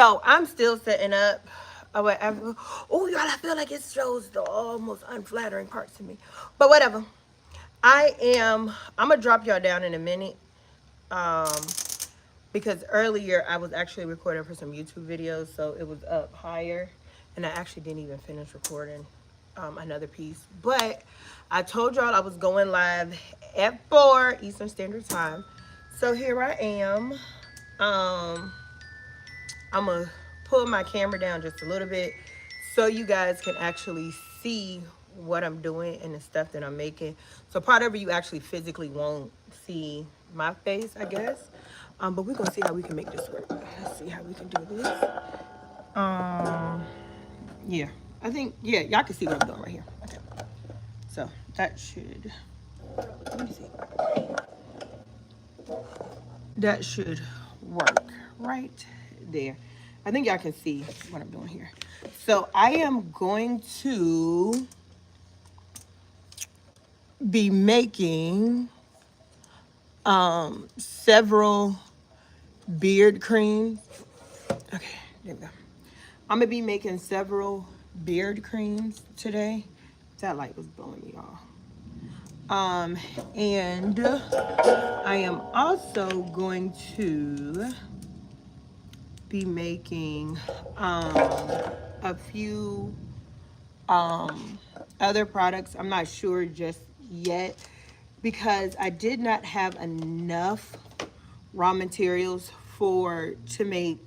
So I'm still setting up. Whatever. Oh, y'all, I feel like it shows the almost unflattering parts of me. But whatever. I'm gonna drop y'all down in a minute. Um, because earlier I was actually recording for some YouTube videos, so it was up higher, and I actually didn't even finish recording another piece. But I told y'all I was going live at 4 Eastern Standard Time, so here I am. I'm gonna pull my camera down just a little bit so you guys can actually see what I'm doing and the stuff that I'm making. So part of it you actually physically won't see my face, I guess. But we're gonna see how we can make this work. Let's see how we can do this. Um, yeah, I think y'all can see what I'm doing right here. Okay, so that should let me see. That should work right there. I think y'all can see what I'm doing here. So I am going to be making several beard creams. Okay, there we go. I'm gonna be making several beard creams today. That light was blowing me off. And I am also going to be making a few other products. I'm not sure just yet because I did not have enough raw materials for to make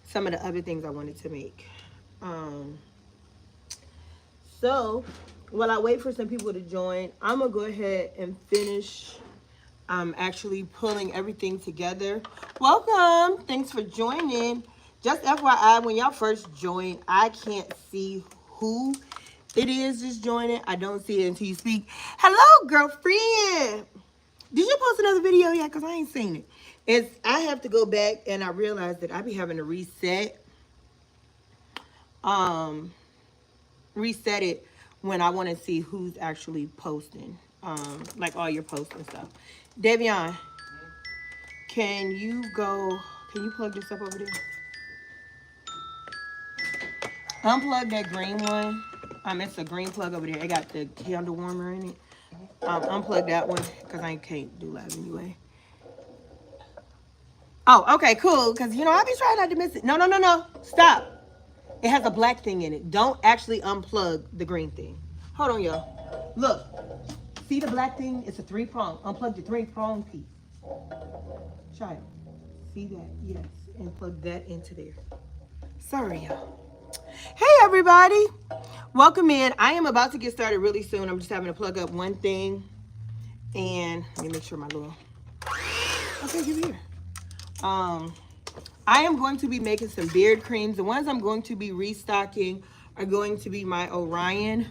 some of the other things I wanted to make. Um, so while I wait for some people to join, I'm gonna go ahead and finish actually pulling everything together. Welcome, thanks for joining. Just FYI, when y'all first join, I can't see who it is just joining. I don't see it until you speak. Hello, girlfriend. Did you post another video yet? Because I ain't seen it. I have to go back and I realized that I be having to um, reset it when I want to see who's actually posting. Like all your posts and stuff. Devion, can you plug this up over there? Unplug that green one. It's a green plug over there. It got the candle warmer in it. Unplug that one because I can't do live anyway. Oh, okay, cool. Because, I be trying not to miss it. No, no, no, no. Stop. It has a black thing in it. Don't actually unplug the green thing. Hold on, y'all. Look. See the black thing? It's a 3-prong. Unplug the 3-prong piece. Child. See that? Yes. And plug that into there. Sorry, y'all. Hey, everybody. Welcome in. I am about to get started really soon. I'm just having to plug up one thing. And let me make sure my little... Okay, give here. I am going to be making some beard creams. The ones I'm going to be restocking are going to be my Orion,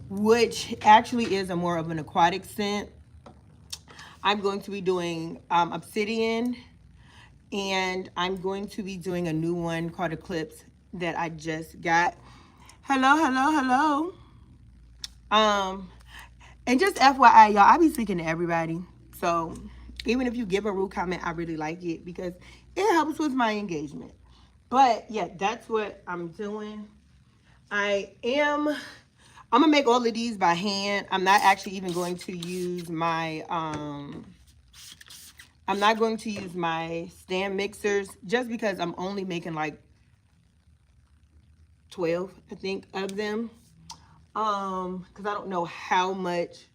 which actually is a more of an aquatic scent. I'm going to be doing Obsidian, and I'm going to be doing a new one called Eclipse that I just got. Hello, hello, hello. And just FYI, y'all, I be speaking to everybody. So even if you give a rude comment, I really like it because it helps with my engagement. But yeah, that's what I'm doing. I'm gonna make all of these by hand. I'm not actually even going to use my I'm not going to use my stand mixers just because I'm only making like 12, I think, of them. Because I don't know how much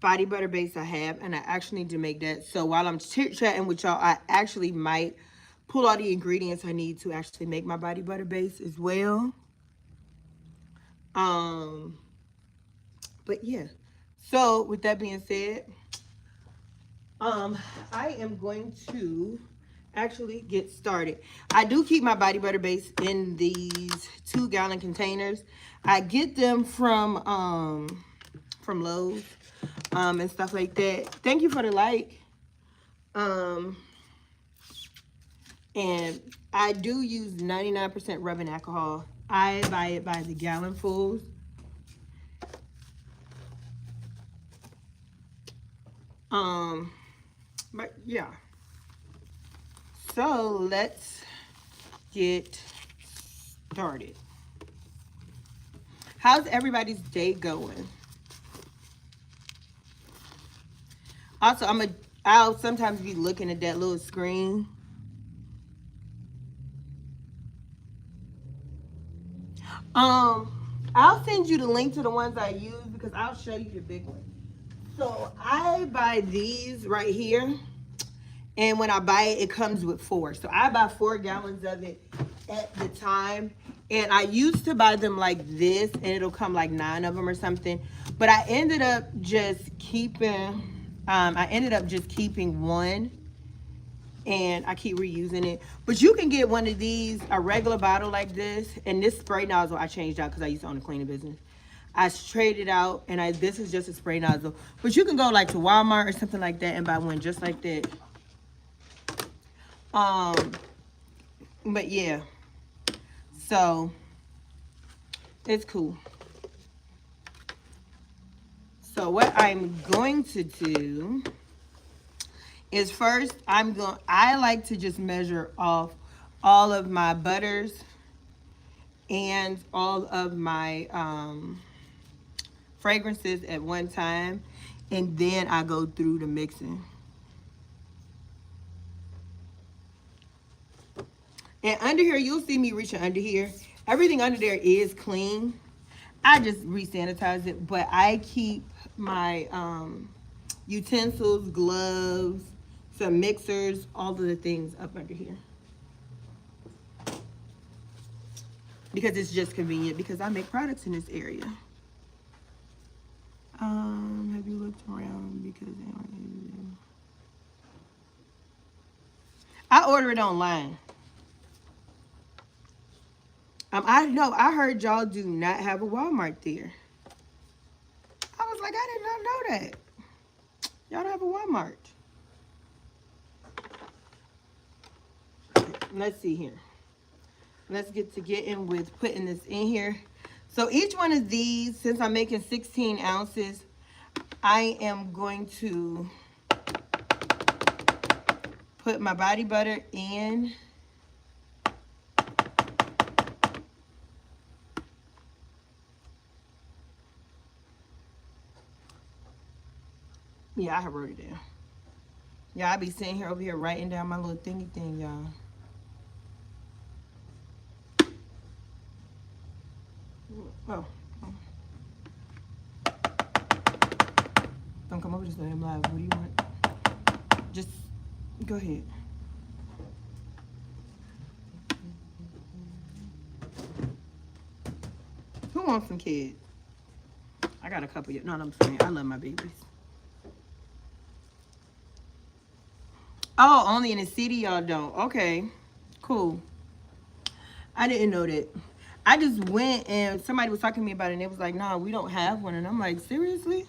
body butter base I have, and I actually need to make that. So while I'm chit-chatting with y'all, I actually might pull all the ingredients I need to actually make my body butter base as well. But yeah. So with that being said, I am going to actually get started. I do keep my body butter base in these 2-gallon containers. I get them from Lowe's and stuff like that. Thank you for the like. And I do use 99% rubbing alcohol. I buy it by the gallonfuls. But yeah. So let's get started. How's everybody's day going? Also, I'll sometimes be looking at that little screen. I'll send you the link to the ones I use because I'll show you the big one. So I buy these right here, and when I buy it, it comes with 4. So I buy 4 gallons of it at the time, and I used to buy them like this, and it'll come like 9 of them or something. But I ended up just keeping, one, and I keep reusing it. But you can get one of these, a regular bottle like this, and this spray nozzle I changed out because I used to own a cleaning business. I traded out, and this is just a spray nozzle. But you can go like to Walmart or something like that and buy one just like that. But yeah, so it's cool. So what I'm going to do is first I like to just measure off all of my butters and all of my fragrances at one time, and then I go through the mixing. And under here, you'll see me reaching under here. Everything under there is clean. I just re-sanitize it, but I keep my utensils, gloves, some mixers, all of the things up under here. Because it's just convenient because I make products in this area. Have you looked around because I order it online. I know I heard y'all do not have a Walmart there. I was like, I did not know that. Y'all don't have a Walmart. Let's see here. Let's get to getting with putting this in here. So each one of these, since I'm making 16 ounces, I am going to put my body butter in. Yeah, I wrote it down. Yeah, I be sitting here over here writing down my little thingy thing, y'all. Oh. Don't come over this way. I'm live. What do you want? Just go ahead. Who wants some kids? I got a couple. No, I'm saying I love my babies. Oh, only in the city y'all don't. Okay, cool. I didn't know that. I just went and somebody was talking to me about it and it was like, no, we don't have one. And I'm like, seriously?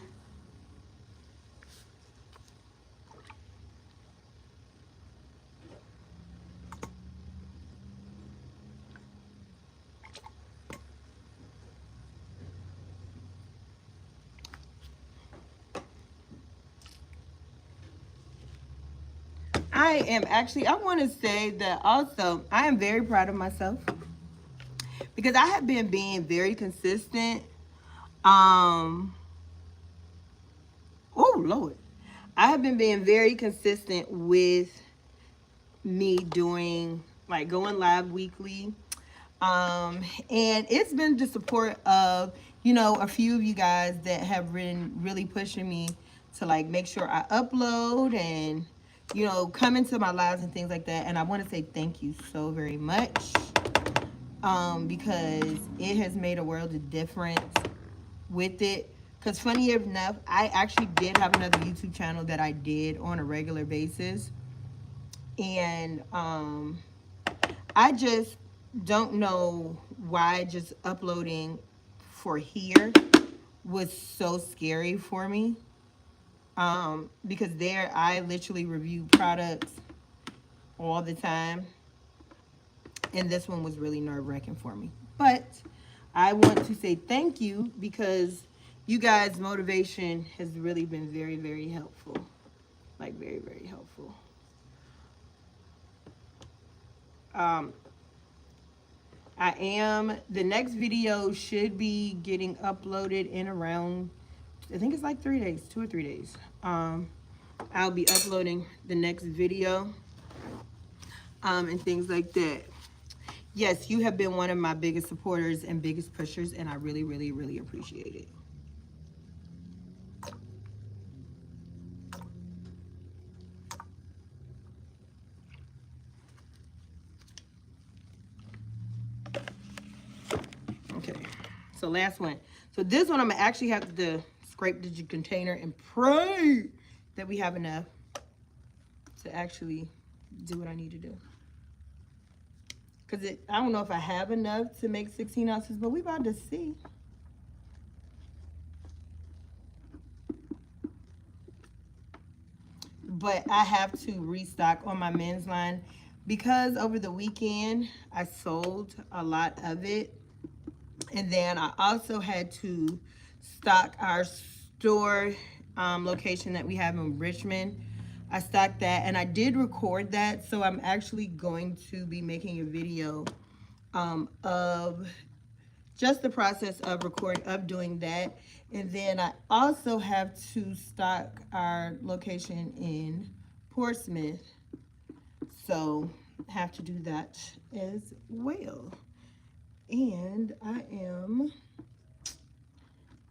I want to say that also, I am very proud of myself because I have been being very consistent. Oh, Lord. I have been being very consistent with me doing, like, going live weekly. And it's been the support of, a few of you guys that have been really pushing me to, like, make sure I upload and, come into my lives and things like that. And I want to say thank you so very much, because it has made a world of difference with it. Because funny enough, I actually did have another YouTube channel that I did on a regular basis. And I just don't know why just uploading for here was so scary for me. Because there I literally review products all the time. And this one was really nerve-wracking for me. But I want to say thank you because you guys' motivation has really been very, very helpful. Like, very, very helpful. The next video should be getting uploaded in around, I think it's like 3 days, 2 or 3 days. I'll be uploading the next video, and things like that. Yes, you have been one of my biggest supporters and biggest pushers, and I really, really, really appreciate it. Okay, so last one. So this one I'm gonna actually have to scrape the container and pray that we have enough to actually do what I need to do. Because I don't know if I have enough to make 16 ounces, but we about to see. But I have to restock on my men's line because over the weekend I sold a lot of it. And then I also had to stock our store location that we have in Richmond. I stocked that and I did record that. So I'm actually going to be making a video of just the process of doing that. And then I also have to stock our location in Portsmouth. So have to do that as well. And I am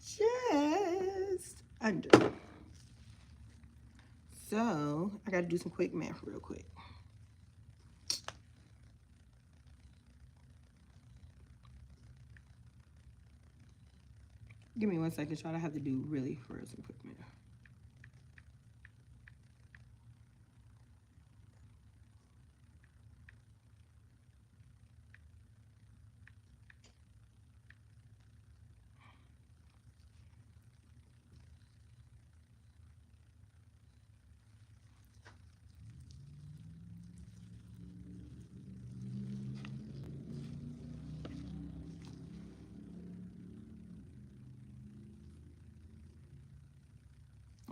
just under. So I got to do some quick math real quick. Give me 1 second, y'all. I have to do really for some quick math.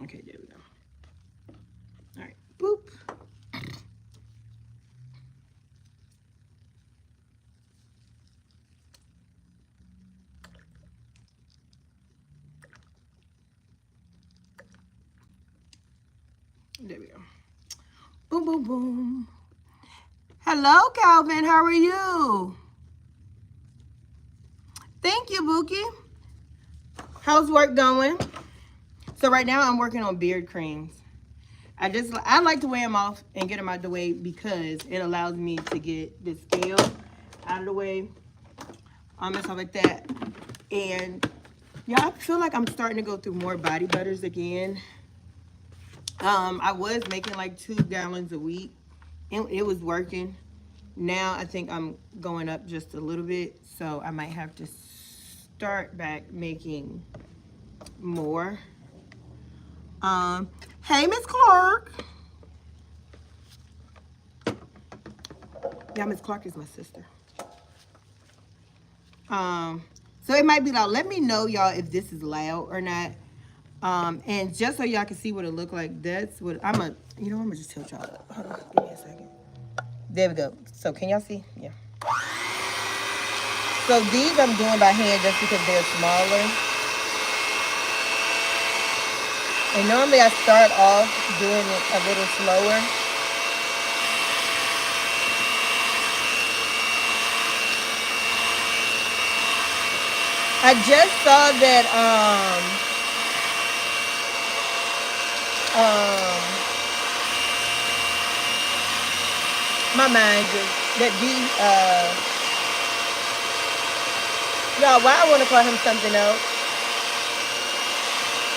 Okay, there we go. All right, boop. There we go. Boom, boom, boom. Hello, Calvin. How are you? Thank you, Buki. How's work going? So right now I'm working on beard creams. I like to wear them off and get them out of the way because it allows me to get the scale out of the way, and stuff like that. And yeah, I feel like I'm starting to go through more body butters again. I was making like 2 gallons a week and it was working. Now I think I'm going up just a little bit, so I might have to start back making more. Hey, Miss Clark. Yeah, Miss Clark is my sister. So it might be loud. Let me know, y'all, if this is loud or not. And just so y'all can see what it look like, that's what I'm gonna just tilt y'all up. Hold on, give me a second. There we go. So can y'all see? Yeah. So these I'm doing by hand just because they're smaller. And normally I start off doing it a little slower. I just saw that my mind just that y'all, why I want to call him something else?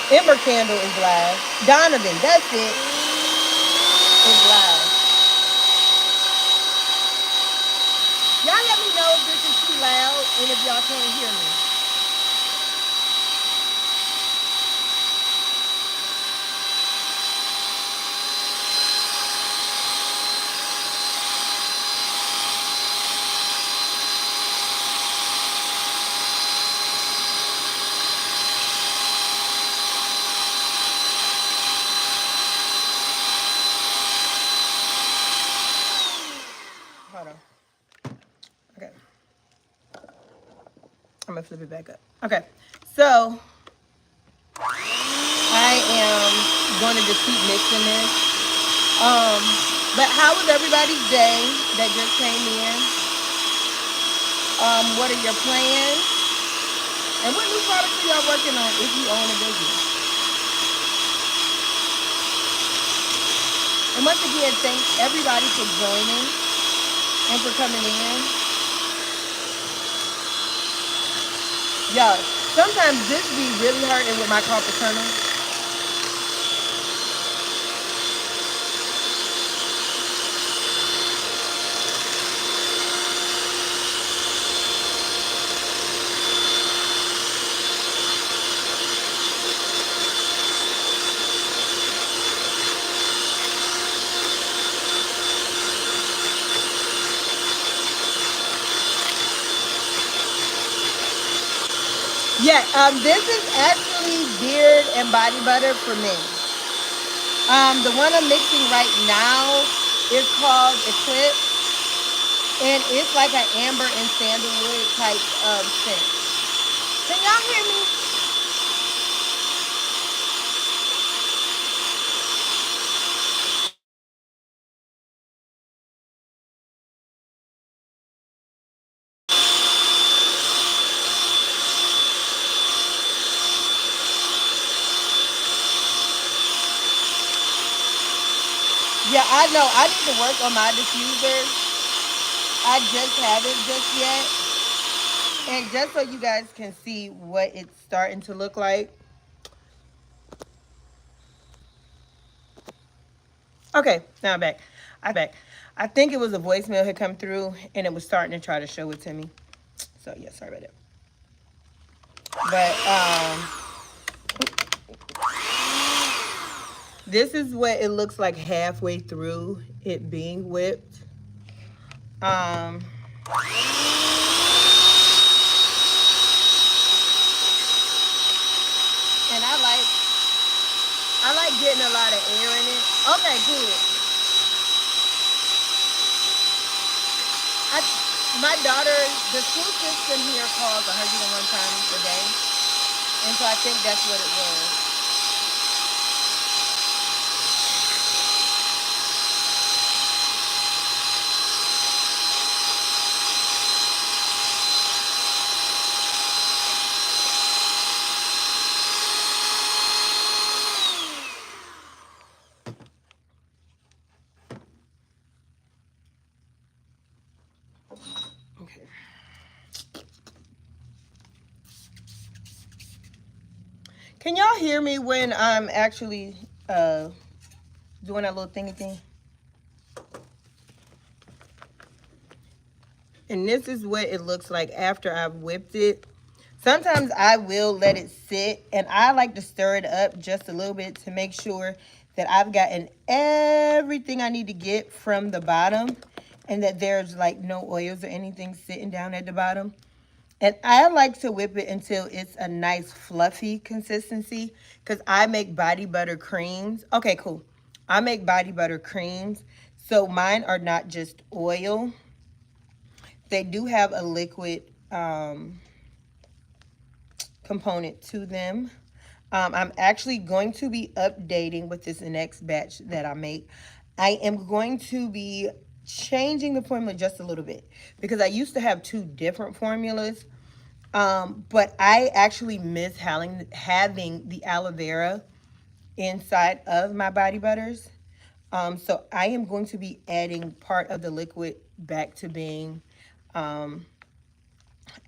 Ember Candle is live. Donovan, that's it. Is live. Y'all let me know if this is too loud and if y'all can't hear me. Hold on. Okay. gonna flip it back up. Okay, so I am going to just keep mixing this. Um, but how was everybody's day that just came in? What are your plans? And what new products are y'all working on if you own a business? And once again, thanks everybody for joining and for coming in. Yo, sometimes this be really hurting with my carpal tunnel. Yeah, this is actually beard and body butter for men. The one I'm mixing right now is called Eclipse, and it's like an amber and sandalwood type of scent. Can y'all hear me? Yeah, I know. I need to work on my diffuser. I just haven't just yet. And just so you guys can see what it's starting to look like. Okay, now I'm back. I think it was a voicemail had come through and it was starting to try to show it to me. So yeah, sorry about that. But this is what it looks like halfway through it being whipped. Um, and I like getting a lot of air in it. Okay, good. My daughter, the school system here calls 101 times a day, and so I think that's what it was. Okay. Can y'all hear me when I'm actually doing that little thingy thing? And this is what it looks like after I've whipped it. Sometimes I will let it sit, and I like to stir it up just a little bit to make sure that I've gotten everything I need to get from the bottom and that there's like no oils or anything sitting down at the bottom. And I like to whip it until it's a nice fluffy consistency because I make body butter creams. Okay, cool. I make body butter creams. So mine are not just oil. They do have a liquid component to them. I'm actually going to be updating with this next batch that I make. I am going to be changing the formula just a little bit because I used to have two different formulas. But I actually miss having the aloe vera inside of my body butters. So I am going to be adding part of the liquid back to being aloe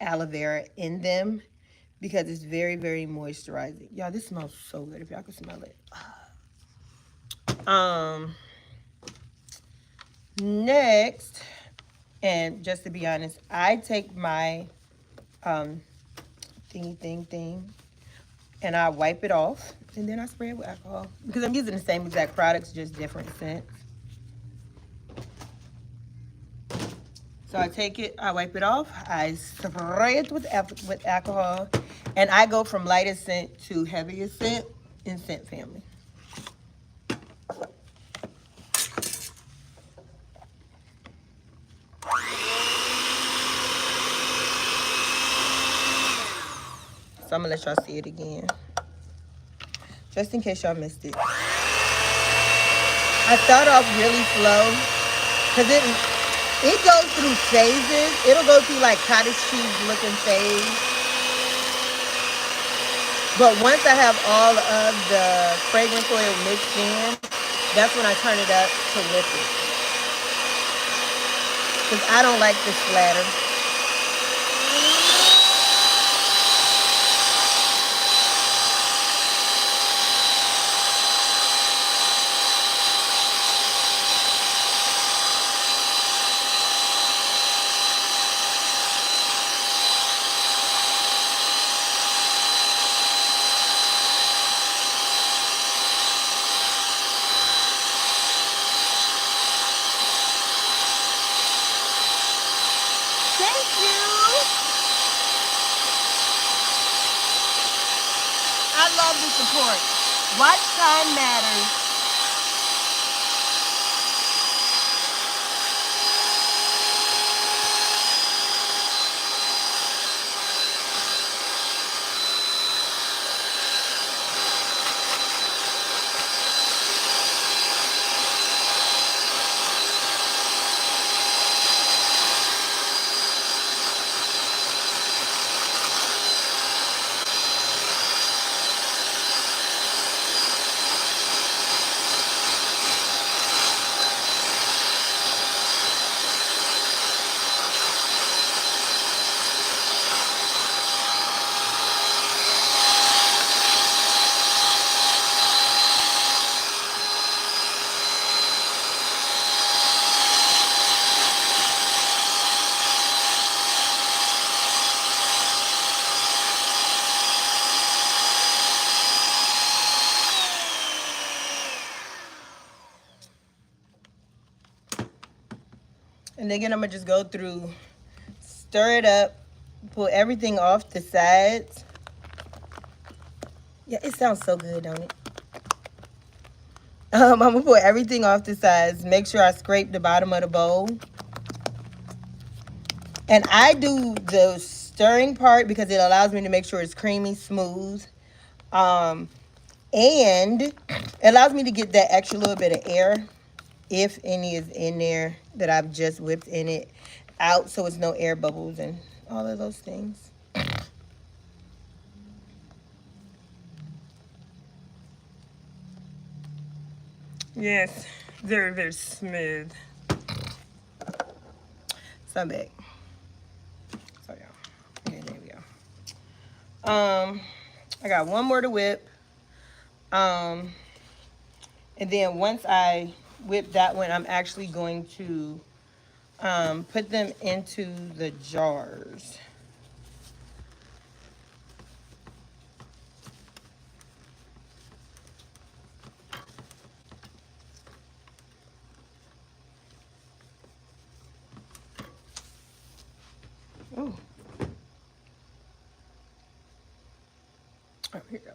vera in them because it's very, very moisturizing. Y'all, this smells so good if y'all can smell it. Next, and just to be honest, I take my thing and I wipe it off and then I spray it with alcohol because I'm using the same exact products, just different scents. So I take it, I wipe it off, I spray it with alcohol, and I go from lightest scent to heaviest scent in Scent Family. So I'm gonna let y'all see it again, just in case y'all missed it. I start off really slow because it goes through phases. It'll go through like cottage cheese looking phase. But once I have all of the fragrance oil mixed in, that's when I turn it up to whip it. Because I don't like the splatter. Thank you. I love the support. Watch time matters. And again, I'm going to just go through, stir it up, pull everything off the sides. Yeah, it sounds so good, don't it? I'm going to pull everything off the sides. Make sure I scrape the bottom of the bowl. And I do the stirring part because it allows me to make sure it's creamy, smooth. And it allows me to get that extra little bit of air, if any is in there that I've just whipped in it, out, so it's no air bubbles and all of those things. Yes, very, very smooth. So I'm back. So yeah, okay, there we go. I got one more to whip. And then once I whip that one, I'm actually going to put them into the jars. Ooh. Oh, here you go.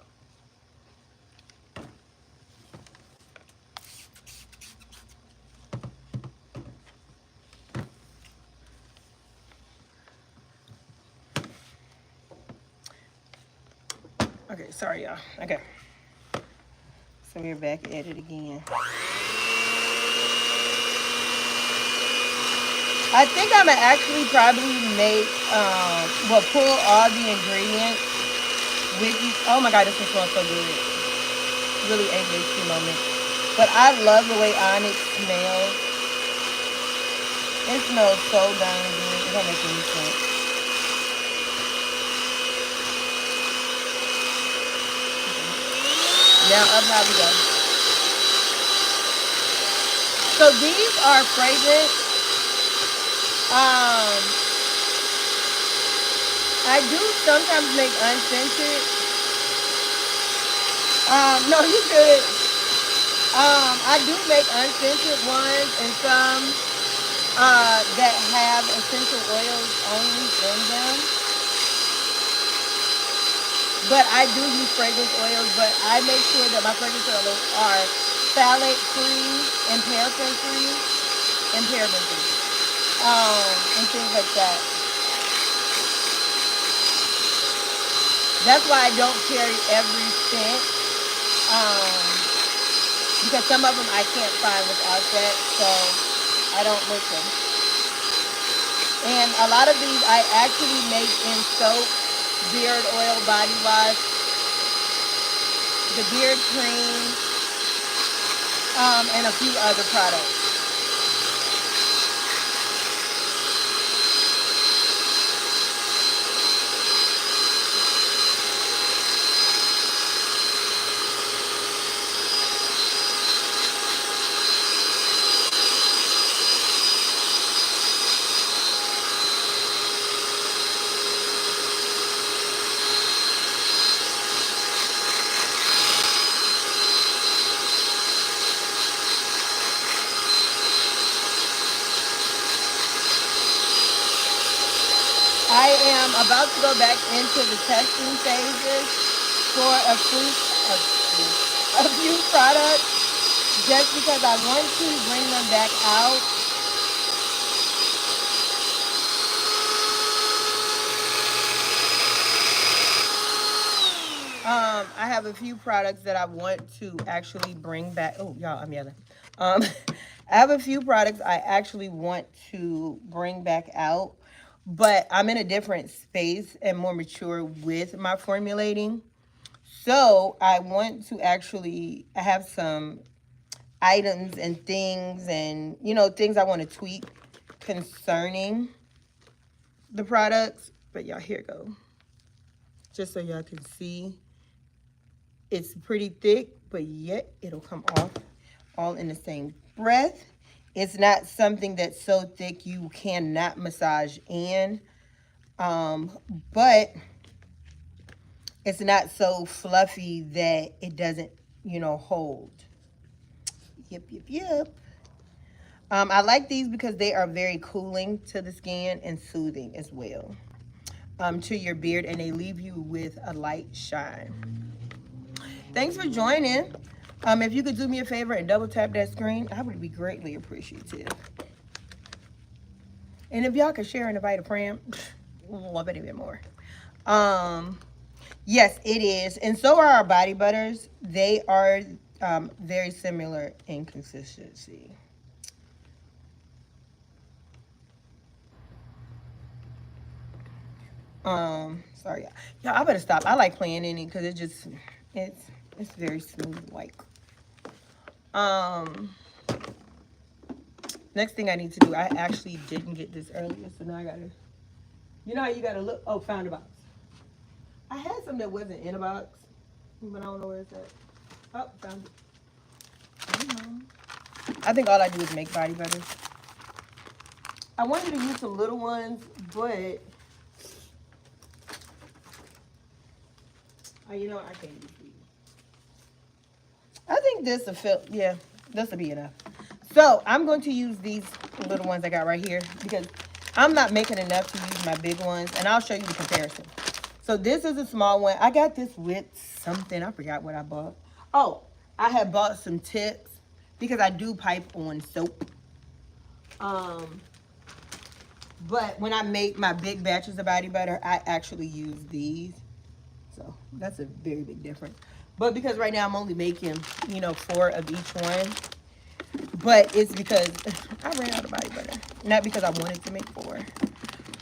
Okay, sorry, y'all. Okay. So we're back at it again. I think I'm gonna actually probably make, pull all the ingredients with you. Oh my God, this one smells so good. Really ADHD moment. But I love the way Onyx smells. It smells so darn good. It don't make any sense. Now up how we go. So these are fragrant. I do sometimes make unscented. No, you good. I do make unscented ones and some that have essential oils only in them. But I do use fragrance oils, but I make sure that my fragrance oils are phthalate free and paraben free and paraben free. And things like that. That's why I don't carry every scent. Because some of them I can't find without that, so I don't look them. And a lot of these I actually make in soap, beard oil, body wash, the beard cream, and a few other products. I am about to go back into the testing phases for a few products just because I want to bring them back out. I have a few products that I want to actually bring back. Oh, y'all, I'm yelling. I have a few products I actually want to bring back out, but I'm in a different space and more mature with my formulating. So I want to actually have some items and things and, things I want to tweak concerning the products. But y'all, here it go. Just so y'all can see. It's pretty thick, but yet it'll come off all in the same breath. It's not something that's so thick you cannot massage in, but it's not so fluffy that it doesn't, hold. Yep, yep, yep. I like these because they are very cooling to the skin and soothing as well, to your beard, and they leave you with a light shine. Thanks for joining. If you could do me a favor and double tap that screen, I would be greatly appreciative. And if y'all could share and invite a friend, love it even more. Yes, it is. And so are our body butters. They are very similar in consistency. Sorry, y'all. I better stop. I like playing in it because it's very smooth like. Next thing I need to do, I actually didn't get this earlier, so now I gotta, how you gotta look. Oh, found a box. I had some that wasn't in a box, but I don't know where it's at. Oh, found it. I think all I do is make body butters. I wanted to use some little ones, but I can't use these. I think this will fit. Yeah, this will be enough. So I'm going to use these little ones I got right here because I'm not making enough to use my big ones, and I'll show you the comparison. So this is a small one. I got this with something. I forgot what I bought. Oh, I had bought some tips because I do pipe on soap. But when I make my big batches of body butter, I actually use these. So that's a very big difference. But because right now I'm only making, 4 of each one. But it's because I ran out of body butter. Not because I wanted to make 4.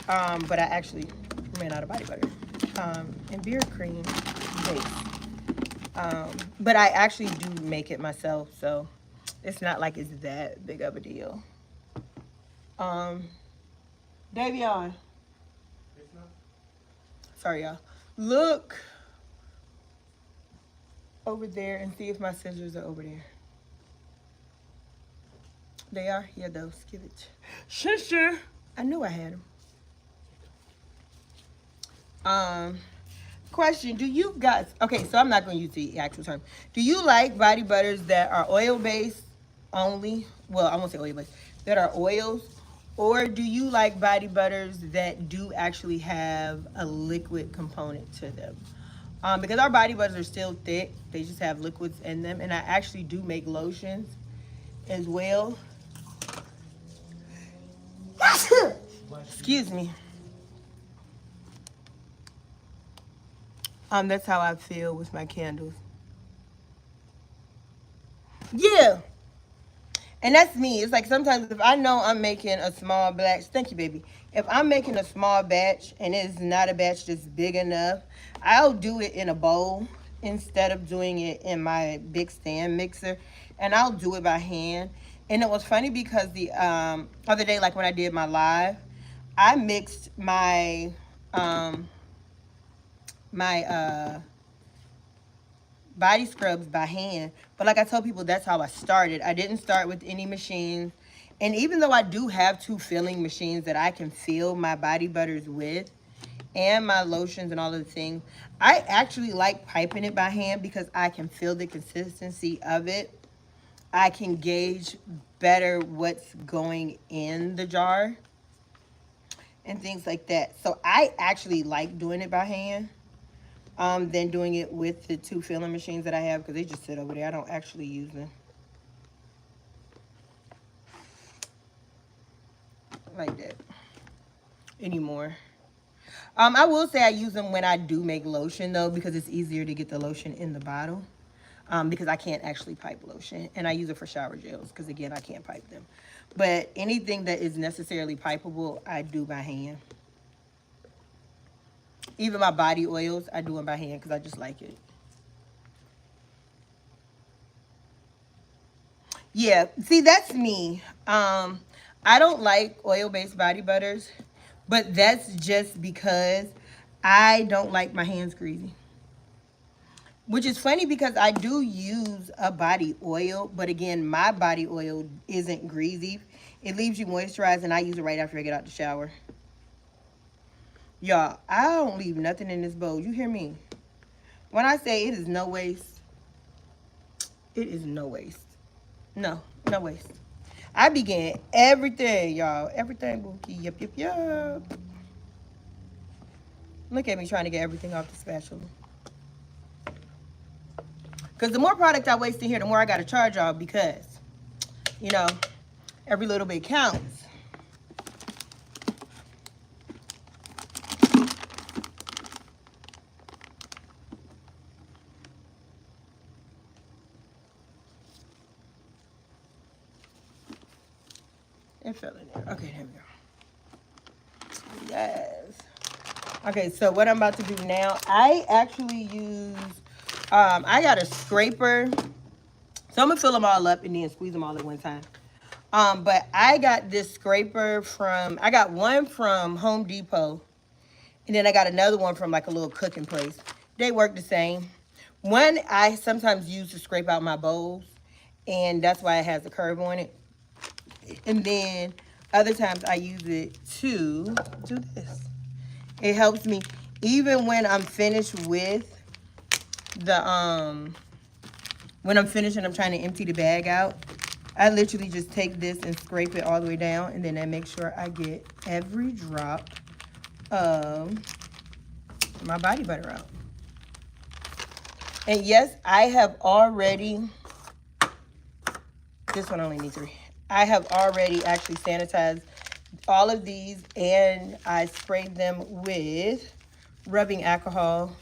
But I actually ran out of body butter. And beard cream base. But I actually do make it myself. So it's not like it's that big of a deal. Davion. Sorry, y'all. Look over there and see if my scissors are over there. They are? Yeah, those. Give it. Sure. I knew I had them. Question, do you guys, okay, so I'm not going to use the actual term. Do you like body butters that are oil-based only? Well, I won't say oil-based. That are oils? Or do you like body butters that do actually have a liquid component to them? Because our body butters are still thick. They just have liquids in them. And I actually do make lotions as well. Excuse me. That's how I feel with my candles. Yeah. And that's me. It's like sometimes if I know I'm making a small batch, thank you, baby. If I'm making a small batch and it's not a batch that's big enough, I'll do it in a bowl instead of doing it in my big stand mixer. And I'll do it by hand. And it was funny because the other day, like when I did my live, I mixed um my body scrubs by hand. But like I tell people, that's how I started. I didn't start with any machines. And even though I do have two filling machines that I can fill my body butters with and my lotions and all of the things, I actually like piping it by hand because I can feel the consistency of it. I can gauge better what's going in the jar and things like that. So I actually like doing it by hand. Than doing it with the two filling machines that I have because they just sit over there. I don't actually use them like that anymore. I will say I use them when I do make lotion though because it's easier to get the lotion in the bottle because I can't actually pipe lotion. And I use it for shower gels because again, I can't pipe them. But anything that is necessarily pipeable, I do by hand. Even my body oils, I do them by hand because I just like it. Yeah, see, that's me. I don't like oil-based body butters, but that's just because I don't like my hands greasy. Which is funny because I do use a body oil, but again, my body oil isn't greasy. It leaves you moisturized, and I use it right after I get out the shower. Y'all, I don't leave nothing in this bowl. You hear me? When I say it is no waste, it is no waste. No, no waste. I began everything, y'all. Everything, Bookie. Yep, yep, yep. Look at me trying to get everything off the spatula. Because the more product I waste in here, the more I got to charge y'all because, you know, every little bit counts. It fell in there. Okay, there we go. Yes. Okay, so what I'm about to do now, I actually use, I got a scraper. So I'm going to fill them all up and then squeeze them all at one time. But I got this scraper I got one from Home Depot. And then I got another one from like a little cooking place. They work the same. One I sometimes use to scrape out my bowls. And that's why it has a curve on it. And then other times I use it to do this. It helps me even when I'm finished with the when I'm finished and I'm trying to empty the bag out. I literally just take this and scrape it all the way down, and then I make sure I get every drop of my body butter out. And yes, I have already, this one only needs 3. I have already actually sanitized all of these, and I sprayed them with rubbing alcohol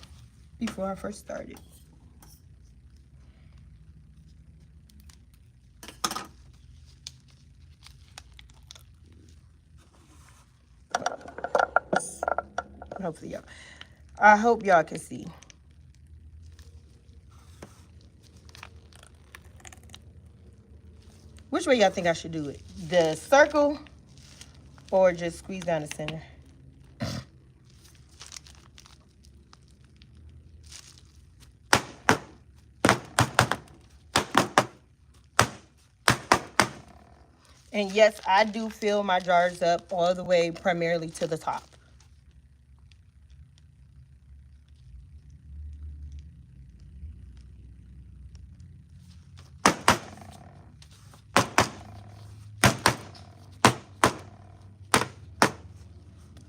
before I first started. Hopefully y'all, I hope y'all can see. Which way y'all think I should do it? The circle or just squeeze down the center? And yes, I do fill my jars up all the way primarily to the top.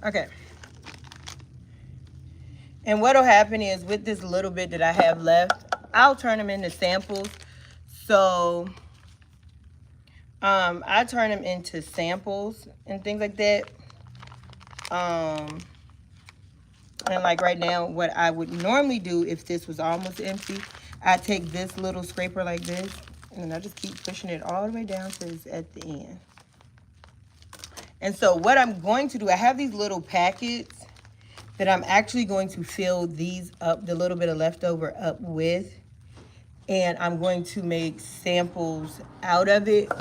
Okay. And what'll happen is with this little bit that I have left, I'll turn them into samples. So I turn them into samples and things like that. And like right now, what I would normally do if this was almost empty, I take this little scraper like this, and I just keep pushing it all the way down to it's at the end. And so what I'm going to do, I have these little packets that I'm actually going to fill these up, the little bit of leftover up with. And I'm going to make samples out of it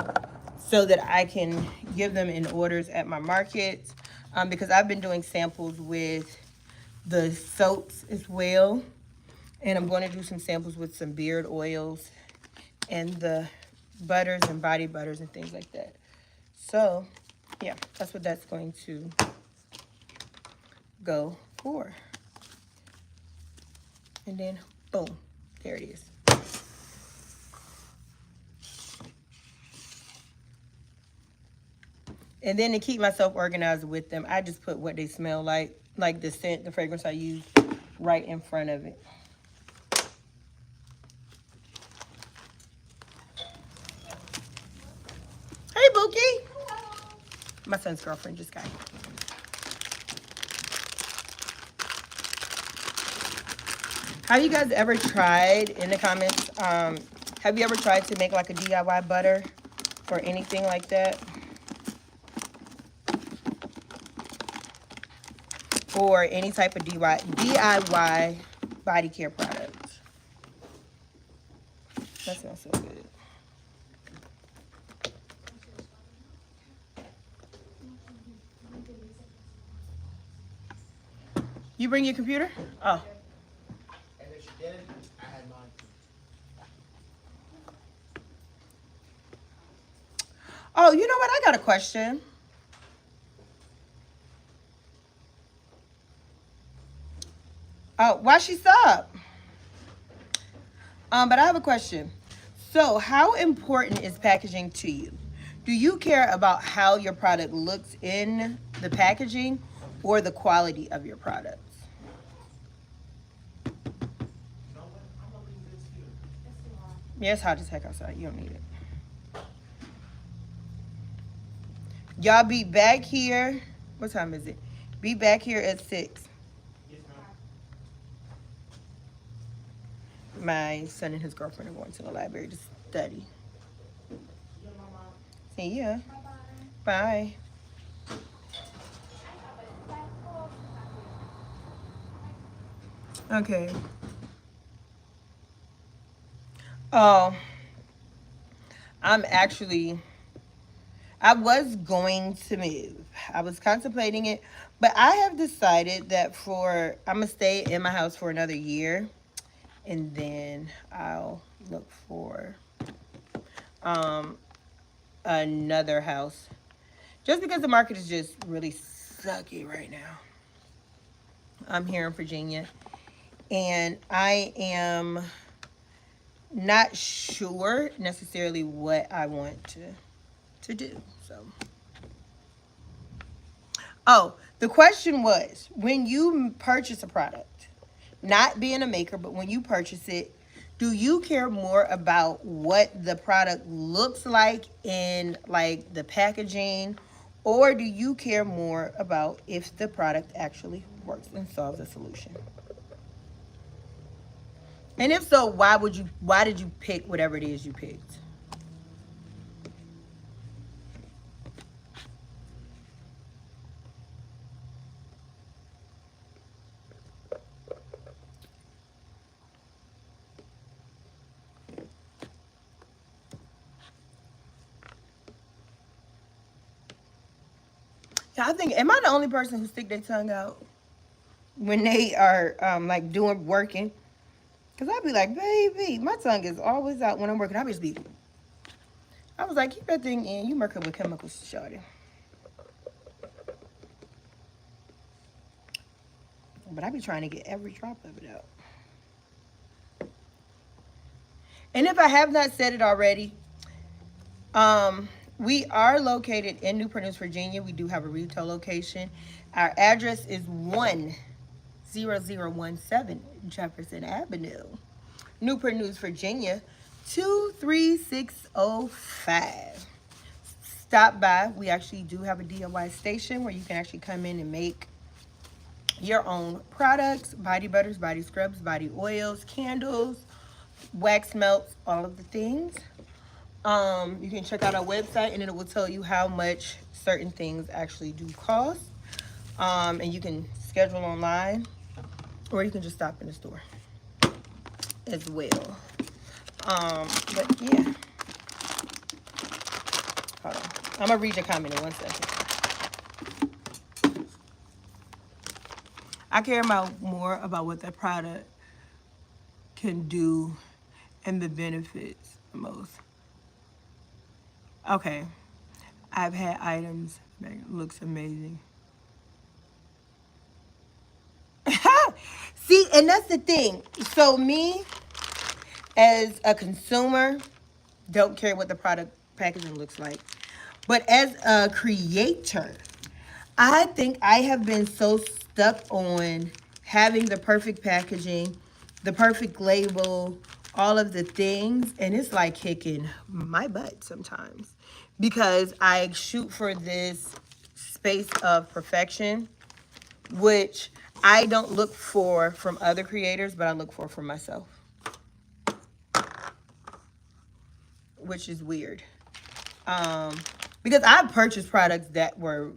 so that I can give them in orders at my markets. Because I've been doing samples with the soaps as well. And I'm going to do some samples with some beard oils and the butters and body butters and things like that. So, yeah, that's what that's going to go for. And then, boom, there it is. And then to keep myself organized with them, I just put what they smell like the scent, the fragrance I use right in front of it. Hey, Bookie. My son's girlfriend just got here. Have you guys ever tried, in the comments, have you ever tried to make like a DIY butter or anything like that? Or any type of DIY body care product? That smells so good. You bring your computer? Oh. And if she did, I had mine. Oh, you know what? I got a question. Oh, why she stop? But I have a question. So, how important is packaging to you? Do you care about how your product looks in the packaging or the quality of your products? Yeah, it's hot as heck outside. You don't need it. Y'all be back here. What time is it? Be back here at 6. My son and his girlfriend are going to the library to study. See ya. Bye. Okay. Oh, I was going to move. I was contemplating it, but I have decided that I'm going to stay in my house for another year, and then I'll look for another house. Just because the market is just really sucky right now. I'm here in Virginia, and I am not sure necessarily what I want to do. So, oh, the question was, when you purchase a product, not being a maker, but when you purchase it, do you care more about what the product looks like in like the packaging, or do you care more about if the product actually works and solves a solution? And if so, why did you pick whatever it is you picked? Yeah, I think, am I the only person who stick their tongue out when they are like working? Because I'd be like, baby, my tongue is always out when I'm working. I was like, keep that thing in. You working with chemicals, shorty. But I be trying to get every drop of it out. And if I have not said it already, we are located in Newport News, Virginia. We do have a retail location. Our address is 10017 Jefferson Avenue, Newport News, Virginia, 23605. Stop by. We actually do have a DIY station where you can actually come in and make your own products, body butters, body scrubs, body oils, candles, wax melts, all of the things. You can check out our website and it will tell you how much certain things actually do cost. And you can schedule online or you can just stop in the store as well. But yeah. Hold on. I'm gonna read your comment in 1 second. I care more about what that product can do and the benefits the most. Okay. I've had items that looks amazing. See, and that's the thing. So me as a consumer don't care what the product packaging looks like. But as a creator, I think I have been so stuck on having the perfect packaging, the perfect label, all of the things, and it's like kicking my butt sometimes because I shoot for this space of perfection, which I don't look for from other creators, but I look for myself, which is weird. Because I purchased products that were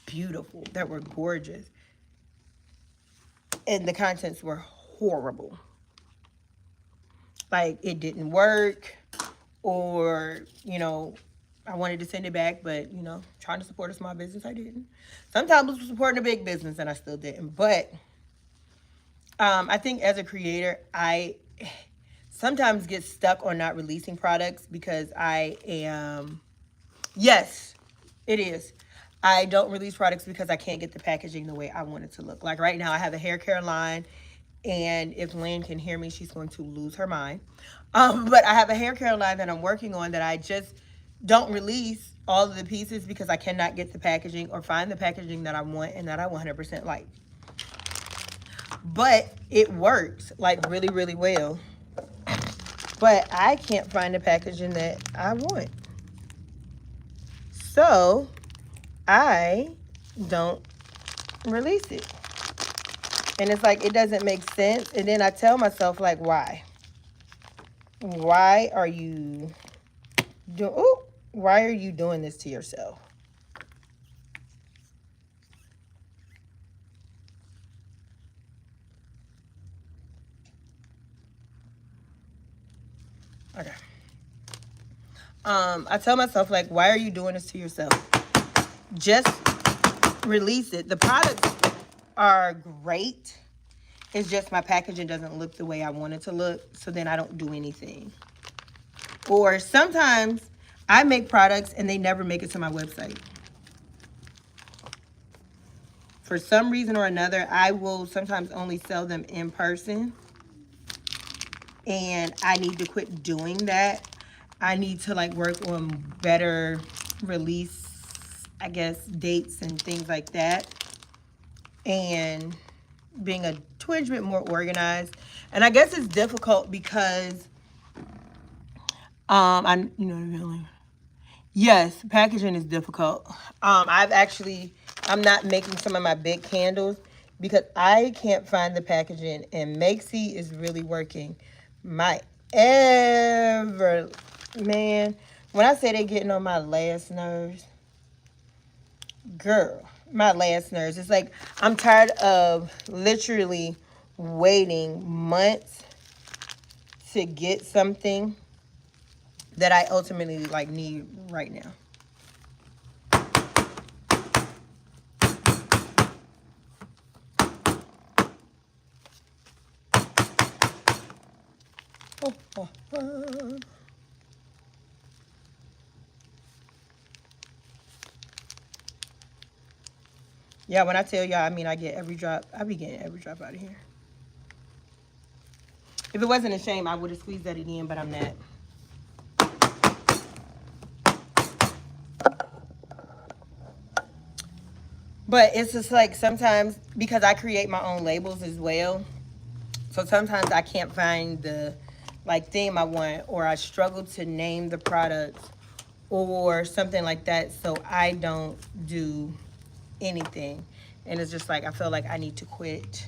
beautiful, that were gorgeous, and the contents were horrible. Like it didn't work, or I wanted to send it back, but trying to support a small business, I didn't. Sometimes I was supporting a big business, and I still didn't. But I think as a creator, I sometimes get stuck on not releasing products because I am. Yes, it is. I don't release products because I can't get the packaging the way I want it to look. Like right now, I have a hair care line, and if Lynn can hear me, she's going to lose her mind. But I have a hair care line that I'm working on that I just don't release all of the pieces because I cannot get the packaging or find the packaging that I want and that I 100% like. But it works like really, really well. But I can't find the packaging that I want. So I don't release it. And it's like, it doesn't make sense. And then I tell myself, like, why? Why are you doing this to yourself? Okay. I tell myself, like, why are you doing this to yourself? Just release it. The products are great. It's just my packaging doesn't look the way I want it to look, so then I don't do anything. Or sometimes I make products and they never make it to my website. For some reason or another, I will sometimes only sell them in person. And I need to quit doing that. I need to like work on better release, I guess, dates and things like that. And being a twinge bit more organized. And I guess it's difficult because yes, packaging is difficult. I'm not making some of my big candles because I can't find the packaging, and Makesy is really working my man. When I say they're getting on my last nerves, girl, my last nerves. It's like I'm tired of literally waiting months to get something that I ultimately like need right now. Yeah, when I tell y'all, I mean, I get every drop. I be getting every drop out of here. If it wasn't a shame, I would have squeezed that in, but I'm not. But it's just like sometimes, because I create my own labels as well, so sometimes I can't find the like theme I want, or I struggle to name the products or something like that, so I don't do anything. And it's just like I feel like I need to quit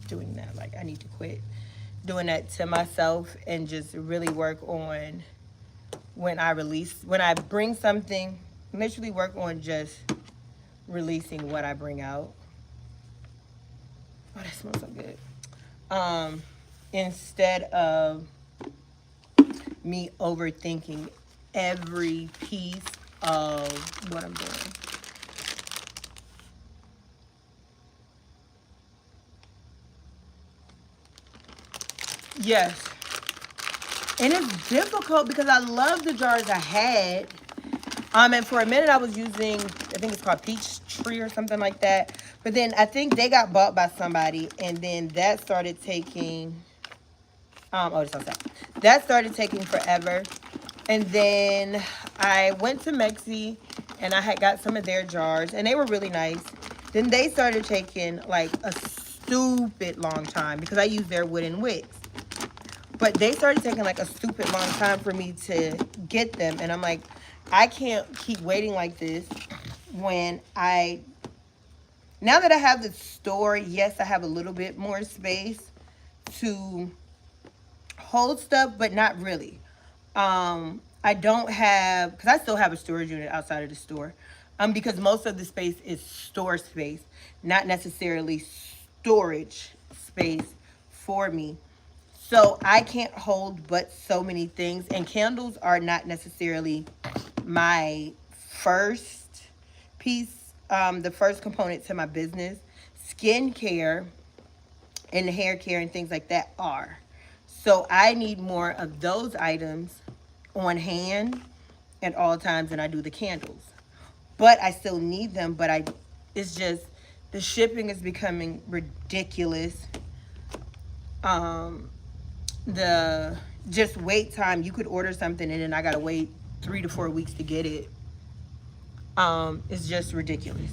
doing that. Like I need to quit doing that to myself and just really work on when I bring something, literally work on just releasing what I bring out. Oh, that smells so good. Instead of me overthinking every piece of what I'm doing. Yes. And it's difficult because I love the jars I had. And for a minute I was using, I think it's called Peach Tree or something like that. But then I think they got bought by somebody, and then that started taking, oh, it's outside. That started taking forever. And then I went to Mexi, and I had got some of their jars, and they were really nice. Then they started taking like a stupid long time because I used their wooden wicks. But they started taking like a stupid long time for me to get them. And I'm like, I can't keep waiting like this when now that I have the store, yes, I have a little bit more space to hold stuff, but not really. I don't have, because I still have a storage unit outside of the store. Because most of the space is store space, not necessarily storage space for me. So I can't hold but so many things, and candles are not necessarily my first piece, the first component to my business. Skincare and hair care and things like that are. So I need more of those items on hand at all times than I do the candles. But I still need them, but it's just the shipping is becoming ridiculous. The just wait time, you could order something and then I gotta wait 3 to 4 weeks to get it. It's just ridiculous.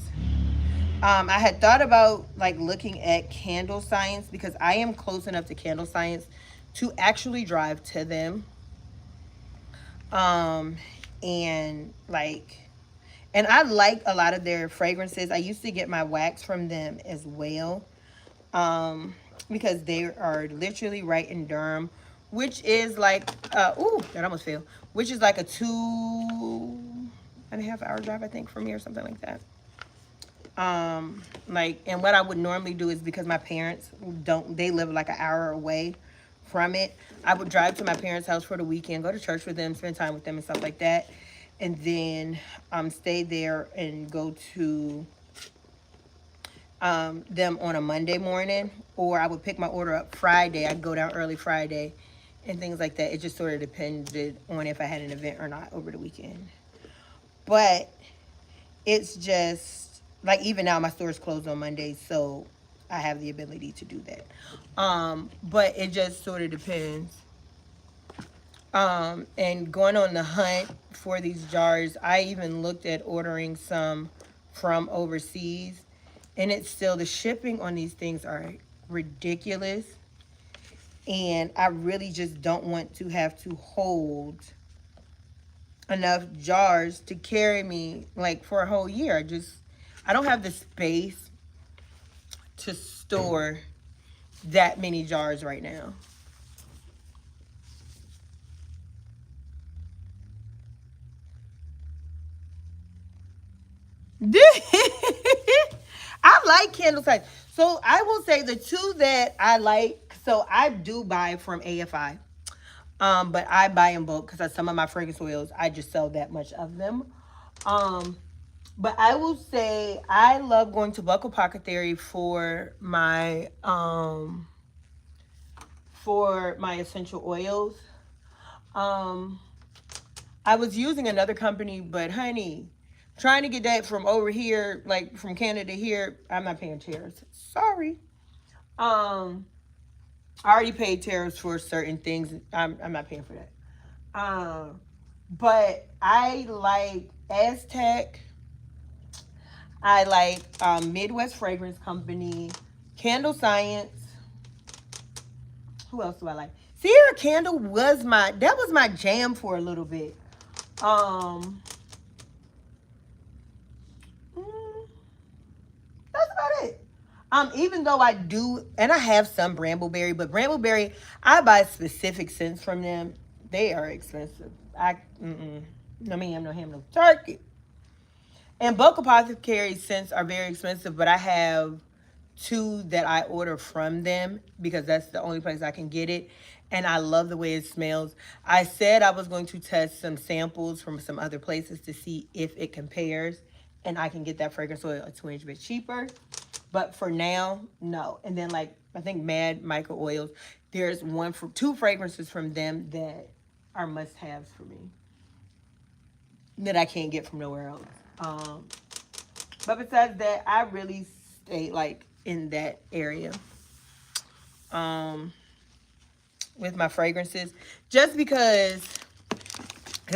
I had thought about like looking at Candle Science because I am close enough to Candle Science to actually drive to them. And I like a lot of their fragrances. I used to get my wax from them as well. Because they are literally right in Durham, which is like, ooh, that almost fell. Which is like a 2.5 hour drive, I think, from here or something like that. And what I would normally do is because my parents they live like an hour away from it. I would drive to my parents' house for the weekend, go to church with them, spend time with them and stuff like that. And then, stay there and go to them on a Monday morning, or I would pick my order up Friday. I'd go down early Friday and things like that. It just sort of depended on if I had an event or not over the weekend. But it's just like, even now my store is closed on Mondays, so I have the ability to do that. But it just sort of depends. And going on the hunt for these jars, I even looked at ordering some from overseas. And it's still, the shipping on these things are ridiculous. And I really just don't want to have to hold enough jars to carry me like for a whole year. I don't have the space to store that many jars right now. I like Candle Science. So I will say the two that I like. So I do buy from AFI. But I buy in bulk because some of my fragrance oils, I just sell that much of them. But I will say I love going to Buckle Pocket Theory for my essential oils. I was using another company, but honey, trying to get that from over here, like from Canada here, I'm not paying tariffs. Sorry. I already paid tariffs for certain things. I'm not paying for that. But I like Aztec. I like Midwest Fragrance Company, Candle Science. Who else do I like? Sierra Candle was my jam for a little bit. Even though I do, and I have some Brambleberry, but Brambleberry, I buy specific scents from them. They are expensive. No me, I'm no ham, no turkey. And bulk apothecary scents are very expensive, but I have two that I order from them because that's the only place I can get it. And I love the way it smells. I said I was going to test some samples from some other places to see if it compares. And I can get that fragrance oil a twinge bit cheaper. But for now, no. And then like I think Mad Micro Oils, there's two fragrances from them that are must haves for me that I can't get from nowhere else. But besides that, I really stay like in that area with my fragrances, just because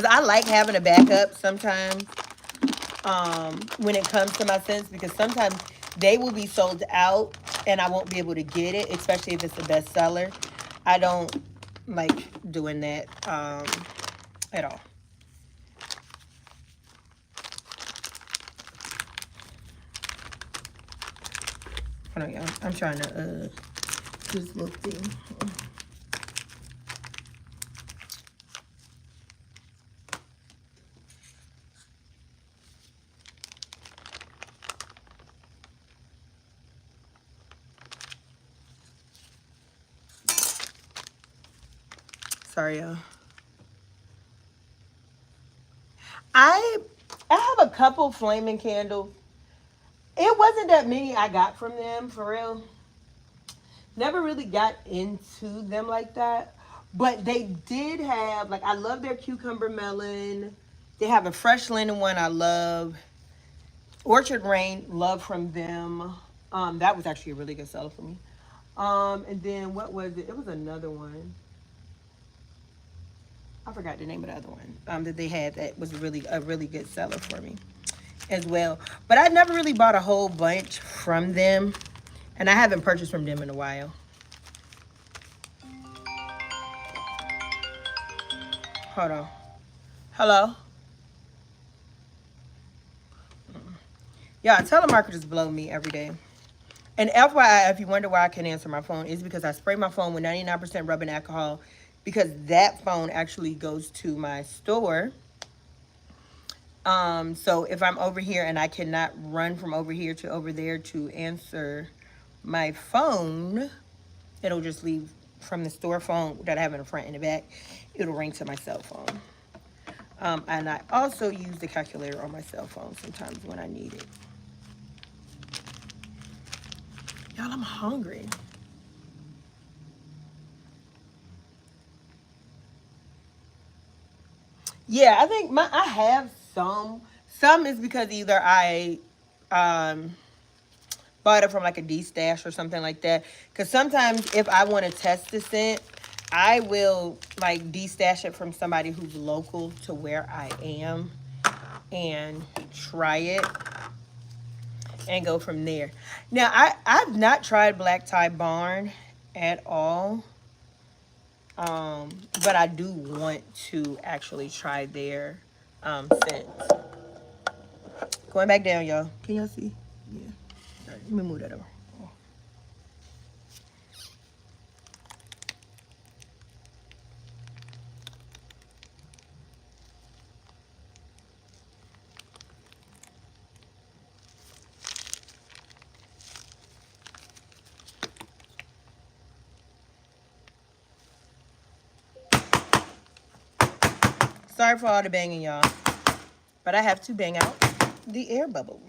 I like having a backup sometimes when it comes to my scents, because sometimes they will be sold out and I won't be able to get it, especially if it's a bestseller. I don't like doing that at all. Hold on, y'all. I'm trying to do this little thing. Sorry, y'all. I have a couple flaming candles. It wasn't that many I got from them, for real. Never really got into them like that. But they did have, like, I love their cucumber melon. They have a fresh linen one I love. Orchard Rain, love from them. That was actually a really good seller for me. And then what was it? It was another one. I forgot the name of the other one that they had that was a really good seller for me as well. But I never really bought a whole bunch from them, and I haven't purchased from them in a while. Hold on. Hello? Yeah, telemarketers blow me every day. And FYI, if you wonder why I can't answer my phone, it's because I spray my phone with 99% rubbing alcohol, because that phone actually goes to my store. So if I'm over here and I cannot run from over here to over there to answer my phone, it'll just leave from the store phone that I have in the front and the back. It'll ring to my cell phone. And I also use the calculator on my cell phone sometimes when I need it. Y'all, I'm hungry. Yeah, I think I have some. Some is because either I bought it from like a D stash or something like that. Because sometimes if I want to test the scent, I will like D stash it from somebody who's local to where I am and try it and go from there. Now, I've not tried Black Tie Barn at all. But I do want to actually try their scents. Going back down, y'all. Can y'all see? Yeah. All right, let me move that over. Sorry for all the banging, y'all. But I have to bang out the air bubbles.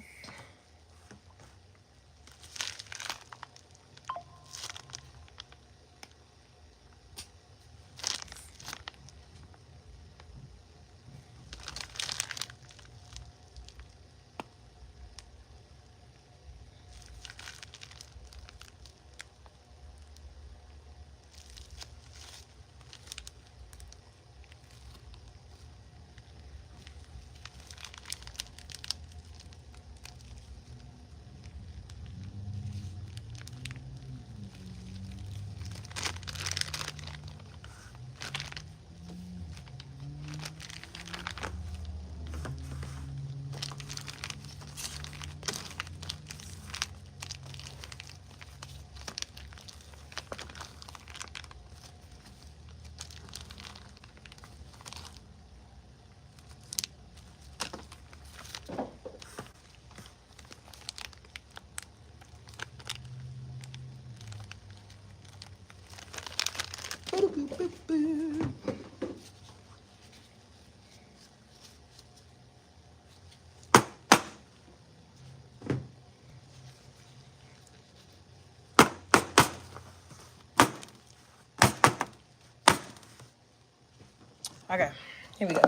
Okay, here we go.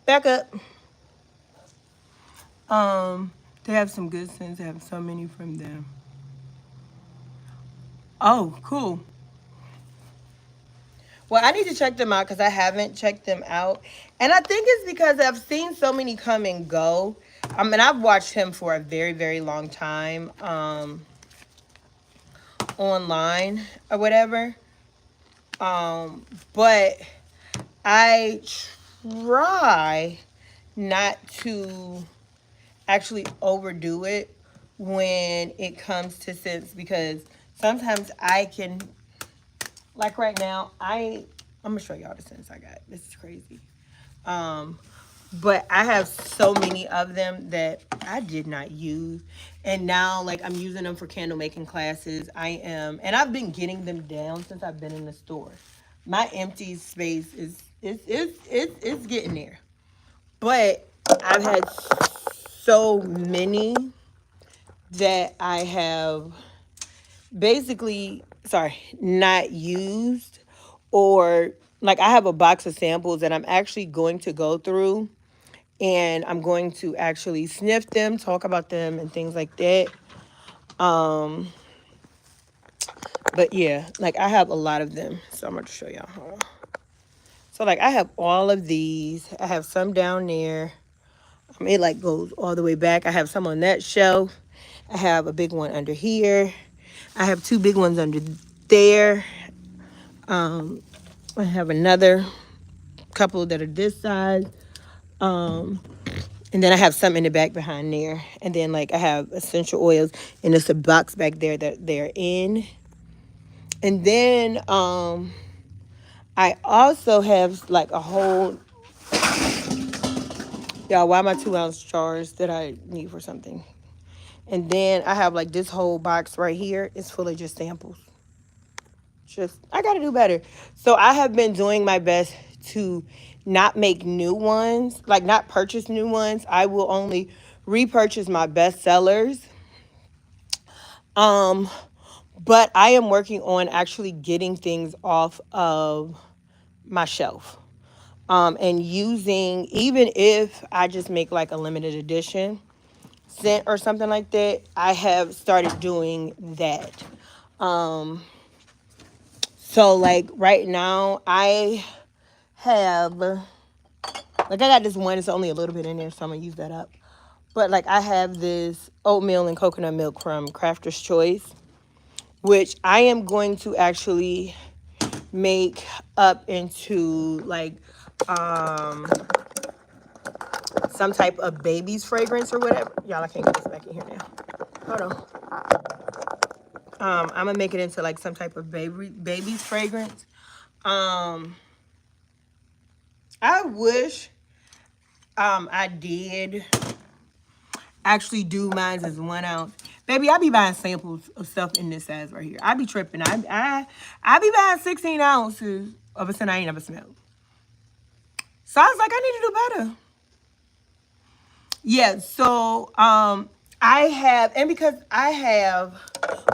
Back up. They have some good scents. They have so many from them. Oh, cool. Well, I need to check them out because I haven't checked them out. And I think it's because I've seen so many come and go. I mean, I've watched him for a very, very long time online or whatever. But I try not to actually overdo it when it comes to scents because sometimes I can, like right now, I'm gonna show y'all the scents I got. This is crazy. Um, but I have so many of them that I did not use, and now like I'm using them for candle making classes. And I've been getting them down since I've been in the store. My empty space is getting there, but I've had so many that I have basically, sorry, not used, or like I have a box of samples that I'm actually going to go through and I'm going to actually sniff them, talk about them and things like that. Um but yeah, like I have a lot of them. So I'm going to show y'all. Hold on. So like I have all of these. I have some down there. It like goes all the way back. I have some on that shelf. I have a big one under here. I have two big ones under there. Um, I have another couple that are this size. Um, and then I have some in the back behind there. And then like I have essential oils and it's a box back there that they're in. And then I also have like a whole, y'all, why my 2 ounce jars that I need for something. And then I have like this whole box right here. It's full of just samples. Just, I gotta do better. So I have been doing my best to not make new ones, like not purchase new ones. I will only repurchase my best sellers. Um, but I am working on actually getting things off of my shelf. And using, even if I just make like a limited edition scent or something like that, I have started doing that. Um, so like right now I have, like I got this one, it's only a little bit in there, so I'm gonna use that up. But like I have this oatmeal and coconut milk from Crafter's Choice, which I am going to actually make up into like um some type of baby's fragrance or whatever. Y'all, I can't get this back in here now. Hold on. I'm gonna make it into like some type of baby's fragrance. Um, I wish I did actually do mine as 1 ounce. Baby, I be buying samples of stuff in this size right here. I be tripping. I be buying 16 ounces of a scent I ain't never smelled. So I was like, I need to do better. Yeah, so I have, and because I have,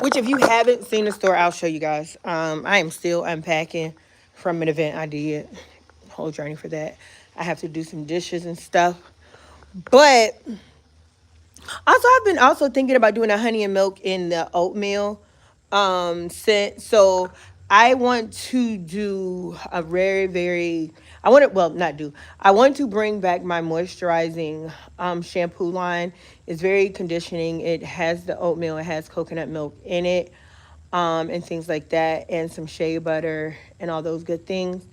which if you haven't seen the store, I'll show you guys. I am still unpacking from an event I did. Whole journey for that. I have to do some dishes and stuff. But also I've been also thinking about doing a honey and milk in the oatmeal scent. So I want to do a very, very, I want to, well, not do, I want to bring back my moisturizing shampoo line. It's very conditioning. It has the oatmeal, it has coconut milk in it, and things like that, and some shea butter and all those good things.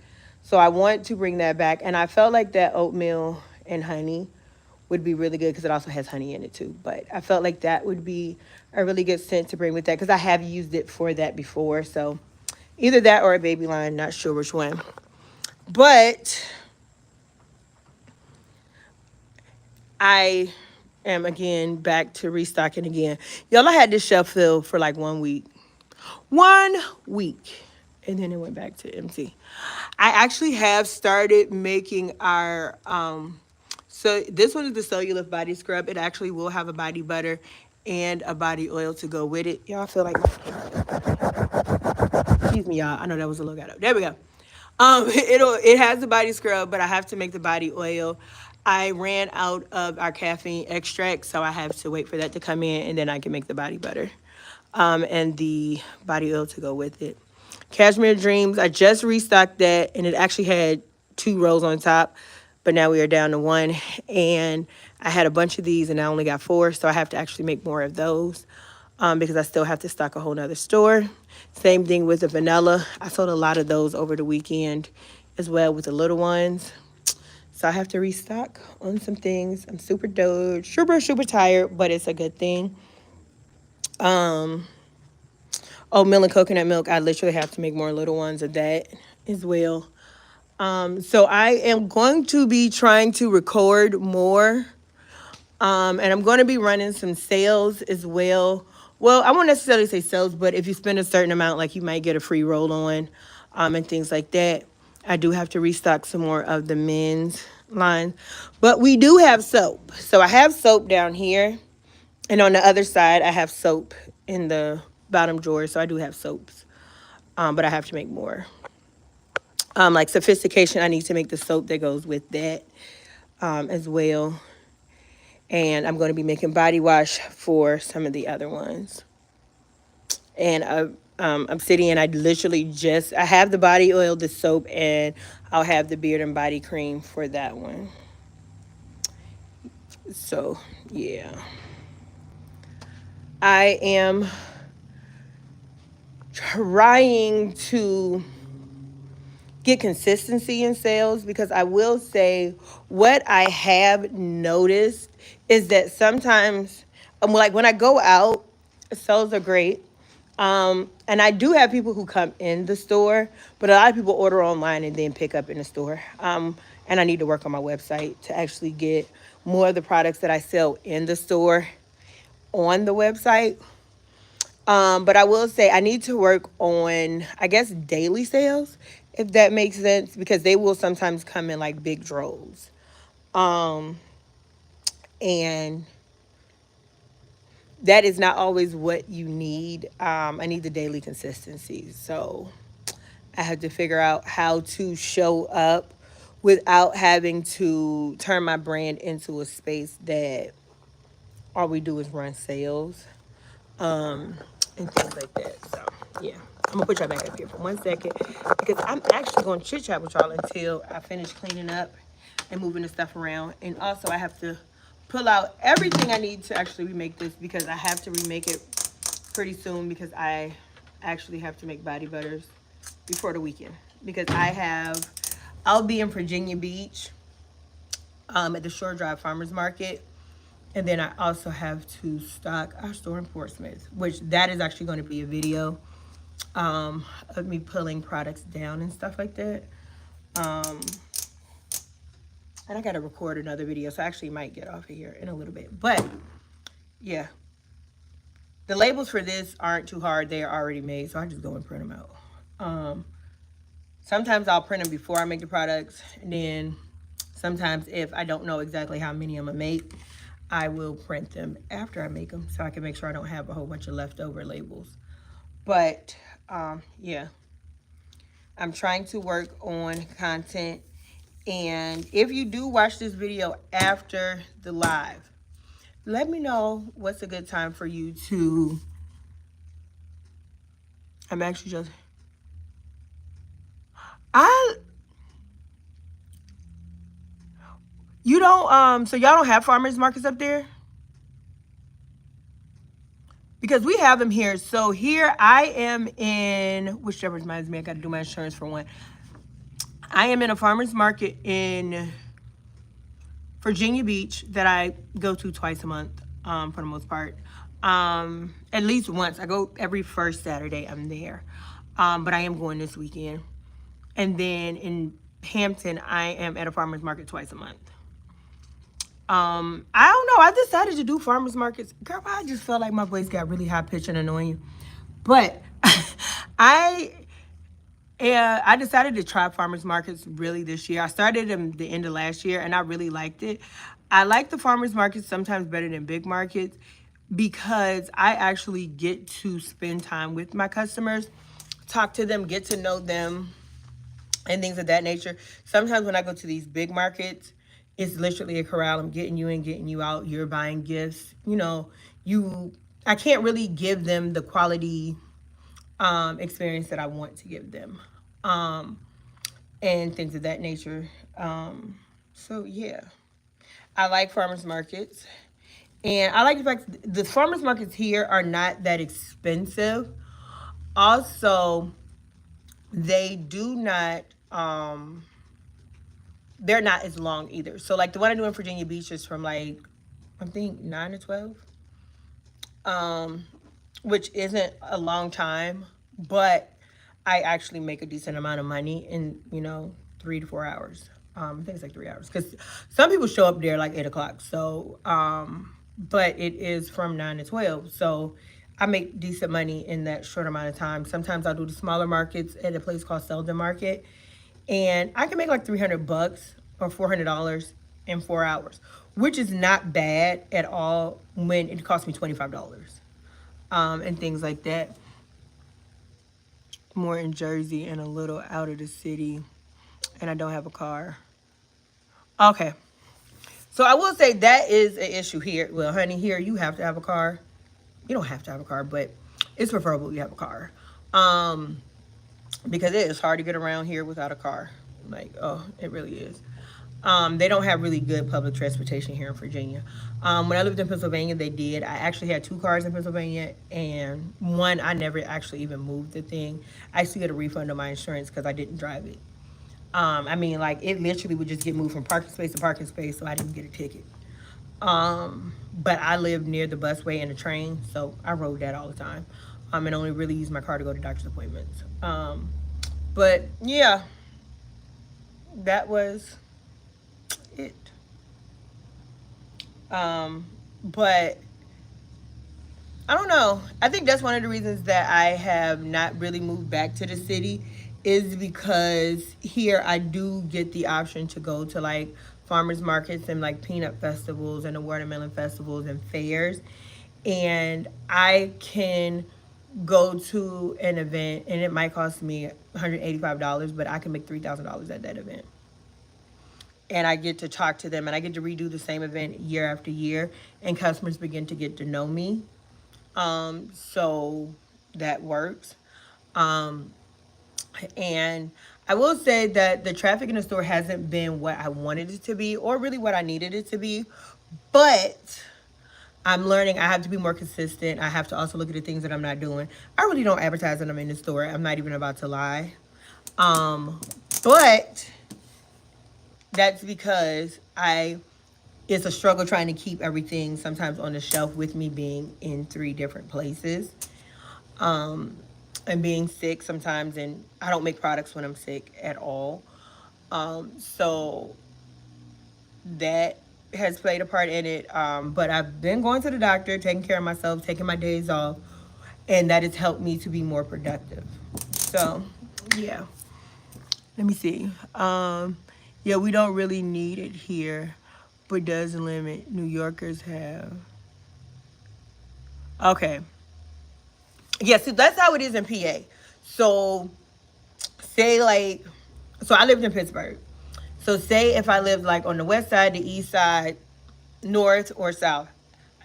So I want to bring that back. And I felt like that oatmeal and honey would be really good because it also has honey in it too. But I felt like that would be a really good scent to bring with that because I have used it for that before. So either that or a baby line, not sure which one. But I am again back to restocking again. Y'all, I had this shelf filled for like 1 week. 1 week. And then it went back to empty. I actually have started making our so this one is the Cellulose Body Scrub. It actually will have a body butter and a body oil to go with it. Y'all feel like, excuse me, y'all. I know that was a little ghetto. There we go. It has the body scrub, but I have to make the body oil. I ran out of our caffeine extract, so I have to wait for that to come in, and then I can make the body butter, and the body oil to go with it. Cashmere Dreams, I just restocked that, and it actually had 2 rows on top, but now we are down to 1. And I had a bunch of these, and I only got 4, so I have to actually make more of those. Because I still have to stock a whole nother store. Same thing with the vanilla. I sold a lot of those over the weekend as well with the little ones. So I have to restock on some things. I'm super tired, but it's a good thing. Oatmeal and coconut milk. I literally have to make more little ones of that as well. So I am going to be trying to record more. And I'm going to be running some sales as well. Well, I won't necessarily say sales, but if you spend a certain amount, like you might get a free roll on, and things like that. I do have to restock some more of the men's line. But we do have soap. So I have soap down here. And on the other side, I have soap in the bottom drawer. So I do have soaps. But I have to make more. Like Sophistication, I need to make the soap that goes with that as well. And I'm going to be making body wash for some of the other ones. And Obsidian, I have the body oil, the soap, and I'll have the beard and body cream for that one. So, yeah. I am trying to get consistency in sales, because I will say what I have noticed is that sometimes, like when I go out, sales are great. And I do have people who come in the store, but a lot of people order online and then pick up in the store. And I need to work on my website to actually get more of the products that I sell in the store on the website. But I will say I need to work on, I guess, daily sales, if that makes sense, because they will sometimes come in like big droves. And that is not always what you need. I need the daily consistency. So I have to figure out how to show up without having to turn my brand into a space that all we do is run sales. And things like that. So, yeah. I'm going to put y'all back up here for 1 second, because I'm actually going to chit-chat with y'all until I finish cleaning up and moving the stuff around. And also, I have to pull out everything I need to actually remake this, because I have to remake it pretty soon, because I actually have to make body butters before the weekend. Because I'll be in Virginia Beach at the Shore Drive Farmers Market. And then I also have to stock our store in Portsmouth, which that is actually going to be a video of me pulling products down and stuff like that. And I got to record another video, so I actually might get off of here in a little bit. But, yeah. The labels for this aren't too hard. They are already made, so I just go and print them out. Sometimes I'll print them before I make the products. And then sometimes if I don't know exactly how many I'm going to make, I will print them after I make them, so I can make sure I don't have a whole bunch of leftover labels. But, yeah. I'm trying to work on content. And if you do watch this video after the live, let me know what's a good time for you to... I'm actually just... You don't, so y'all don't have farmers markets up there? Because we have them here. So here I am in, whichever reminds me, I got to do my insurance for one. I am in a farmers market in Virginia Beach that I go to twice a month, for the most part. At least once. I go every first Saturday, I'm there. But I am going this weekend. And then in Hampton, I am at a farmers market twice a month. I don't know. I decided to do farmers markets. Girl, I just felt like my voice got really high pitched and annoying. But I decided to try farmers markets really this year. I started them the end of last year, and I really liked it. I like the farmers markets sometimes better than big markets, because I actually get to spend time with my customers, talk to them, get to know them, and things of that nature. Sometimes when I go to these big markets, it's literally a corral. I'm getting you in, getting you out. You're buying gifts. You I can't really give them the quality experience that I want to give them, and things of that nature. So yeah, I like farmers markets, and I like the fact the farmers markets here are not that expensive. Also, they do not. They're not as long either. So like the one I do in Virginia Beach is from like I think 9 to 12, um, which isn't a long time, but I actually make a decent amount of money in 3 to 4 hours. I think it's like 3 hours because some people show up there like 8 o'clock. So, but it is from 9 to 12. So I make decent money in that short amount of time. Sometimes I'll do the smaller markets at a place called Selden Market, and I can make like $300 or $400 in 4 hours, which is not bad at all when it cost me $25, and things like that. More in Jersey and a little out of the city, and I don't have a car. Okay, so I will say that is an issue here. Well, honey, here you have to have a car. You don't have to have a car, but it's preferable you have a car. Um, because it is hard to get around here without a car. Like, oh, it really is. They don't have really good public transportation here in Virginia. When I lived in Pennsylvania, they did. I actually had 2 cars in Pennsylvania, and one I never actually even moved the thing. I still get a refund on my insurance because I didn't drive it. I mean, like it literally would just get moved from parking space to parking space, so I didn't get a ticket. But I lived near the busway and the train, so I rode that all the time. And only really used my car to go to doctor's appointments. But yeah, that was it. But I don't know. I think that's one of the reasons that I have not really moved back to the city is because here I do get the option to go to like farmers markets and like peanut festivals and the watermelon festivals and fairs. And I can go to an event and it might cost me $185, but I can make $3,000 at that event. And I get to talk to them and I get to redo the same event year after year, and customers begin to get to know me. So that works. Um, and I will say that the traffic in the store hasn't been what I wanted it to be or really what I needed it to be. But I'm learning I have to be more consistent. I have to also look at the things that I'm not doing. I really don't advertise when I'm in the store. I'm not even about to lie. But that's because it's a struggle trying to keep everything sometimes on the shelf with me being in 3 different places, and being sick sometimes, and I don't make products when I'm sick at all. So that has played a part in it. But I've been going to the doctor, taking care of myself, taking my days off, and that has helped me to be more productive. So yeah, let me see. Yeah, we don't really need it here, but does limit New Yorkers have. Okay. Yeah, see, that's how it is in PA. So, say like, so I lived in Pittsburgh. So, say if I lived like on the west side, the east side, north, or south,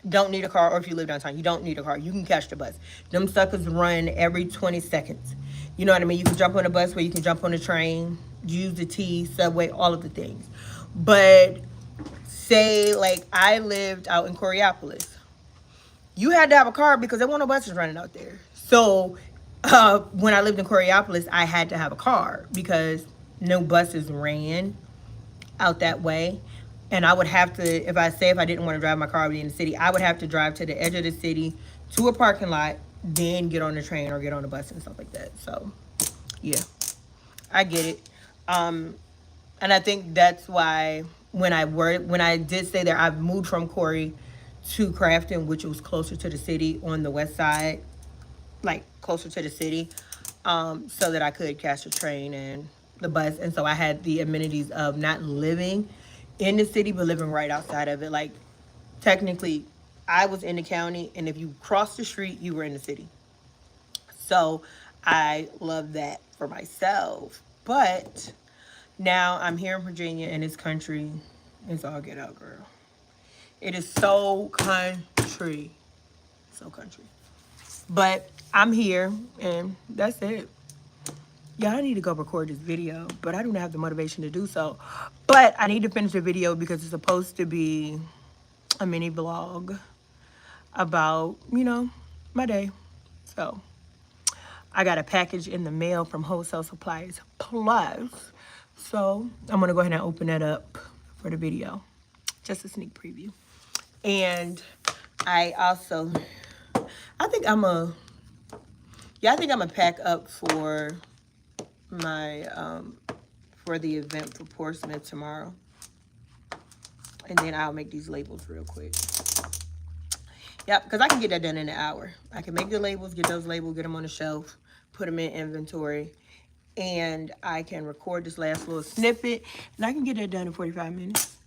don't need a car, or if you live downtown, you don't need a car. You can catch the bus. Them suckers run every 20 seconds. You know what I mean? You can jump on a bus where you can jump on the train, use the T, subway, all of the things. But say like I lived out in Coriopolis, you had to have a car because there weren't no buses running out there. So when I lived in Coriopolis, I had to have a car because no buses ran out that way. And I would have to, if I didn't want to drive my car, I would be in the city, I would have to drive to the edge of the city to a parking lot, then get on the train or get on the bus and stuff like that. So yeah, I get it. And I think that's why when I did stay there, I moved from Corey to Crafton, which was closer to the city on the west side, like closer to the city, so that I could catch the train and the bus. And so I had the amenities of not living in the city, but living right outside of it. Like technically, I was in the county, and if you crossed the street, you were in the city. So I love that for myself. But Now I'm here in Virginia, and this country is all get out, girl. It is so country. So country. But I'm here, and that's it. Yeah, I need to go record this video, but I don't have the motivation to do so. But I need to finish the video because it's supposed to be a mini vlog about, you know, my day. So I got a package in the mail from Wholesale Supplies Plus. So I'm going to go ahead and open that up for the video. Just a sneak preview. And I also, I think I'm a pack up for my, for the event for Portsmouth tomorrow. And then I'll make these labels real quick. Yep, because I can get that done in an hour. I can make the labels, get those labels, get them on the shelf, put them in inventory, and I can record this last little snippet, and I can get that done in 45 minutes.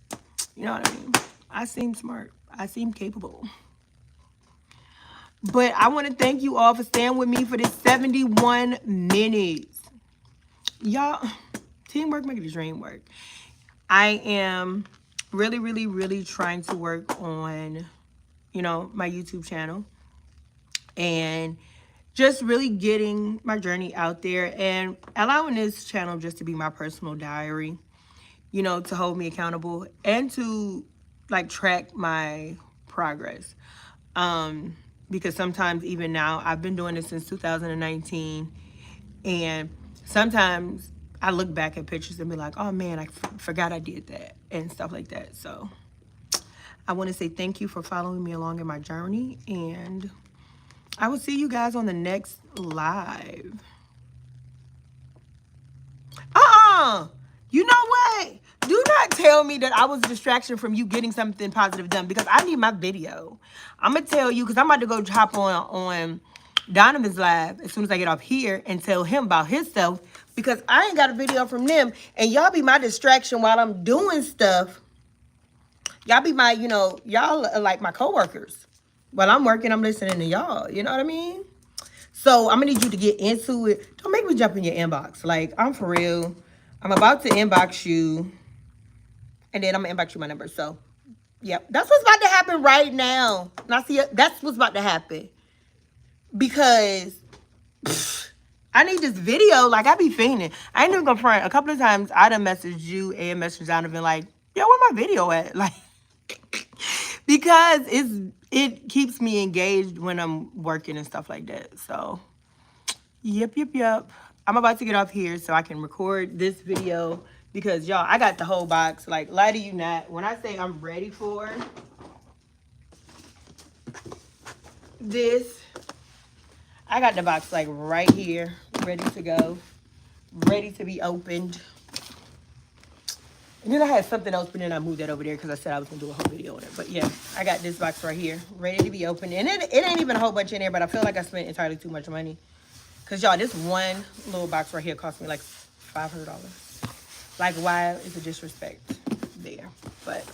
You know what I mean? I seem smart. I seem capable. But I want to thank you all for staying with me for this 71 minutes. Y'all, teamwork make the dream work. I am really, really, really trying to work on, you know, my YouTube channel and just really getting my journey out there and allowing this channel just to be my personal diary, you know, to hold me accountable and to like track my progress. Because sometimes even now, I've been doing this since 2019, and sometimes I look back at pictures and be like, oh man, I forgot I did that and stuff like that. So I want to say thank you for following me along in my journey, and I will see you guys on the next live. You know what? Do not tell me that I was a distraction from you getting something positive done, because I need my video. I'm going to tell you, because I'm about to go hop on Donovan's live as soon as I get off here and tell him about himself, because I ain't got a video from them, and y'all be my distraction while I'm doing stuff. Y'all be my, you know, y'all are like my coworkers. While I'm working, I'm listening to y'all. You know what I mean? So I'm going to need you to get into it. Don't make me jump in your inbox. Like, I'm for real. I'm about to inbox you. And then I'm going to inbox you my number. So, yep. That's what's about to happen right now. Now, see, that's what's about to happen. Because I need this video. Like, I be fiending. I ain't even going to front. A couple of times, I done messaged you and messaged Donovan like, yo, where my video at? Like, because it keeps me engaged when I'm working and stuff like that. So, yep. I'm about to get off here so I can record this video, because y'all, I got the whole box. Like, lie to you not. When I say I'm ready for this, I got the box like right here, ready to go, ready to be opened. And then I had something else, but then I moved that over there because I said I was going to do a whole video on it. But yeah, I got this box right here, ready to be opened. And it ain't even a whole bunch in there, but I feel like I spent entirely too much money. Because, y'all, this one little box right here cost me like $500. Like, why is the disrespect there? But,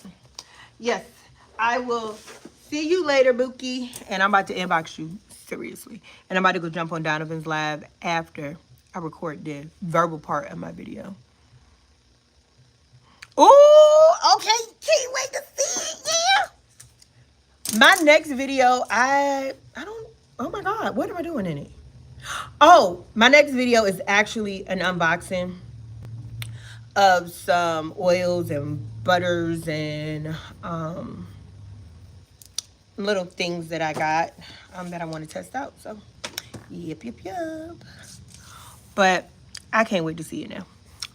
yes, I will see you later, Bookie. And I'm about to inbox you, seriously. And I'm about to go jump on Donovan's live after I record the verbal part of my video. Oh, okay. Can't wait to see it, yeah. My next video, I don't, oh my God, what am I doing in it? Oh, my next video is actually an unboxing of some oils and butters and little things that I got that I want to test out. So, yep. But I can't wait to see you now.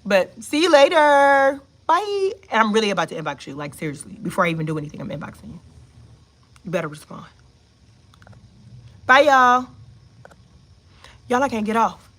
But see you later. Bye. And I'm really about to inbox you. Like, seriously. Before I even do anything, I'm inboxing you. You better respond. Bye, y'all. Y'all, I can't get off.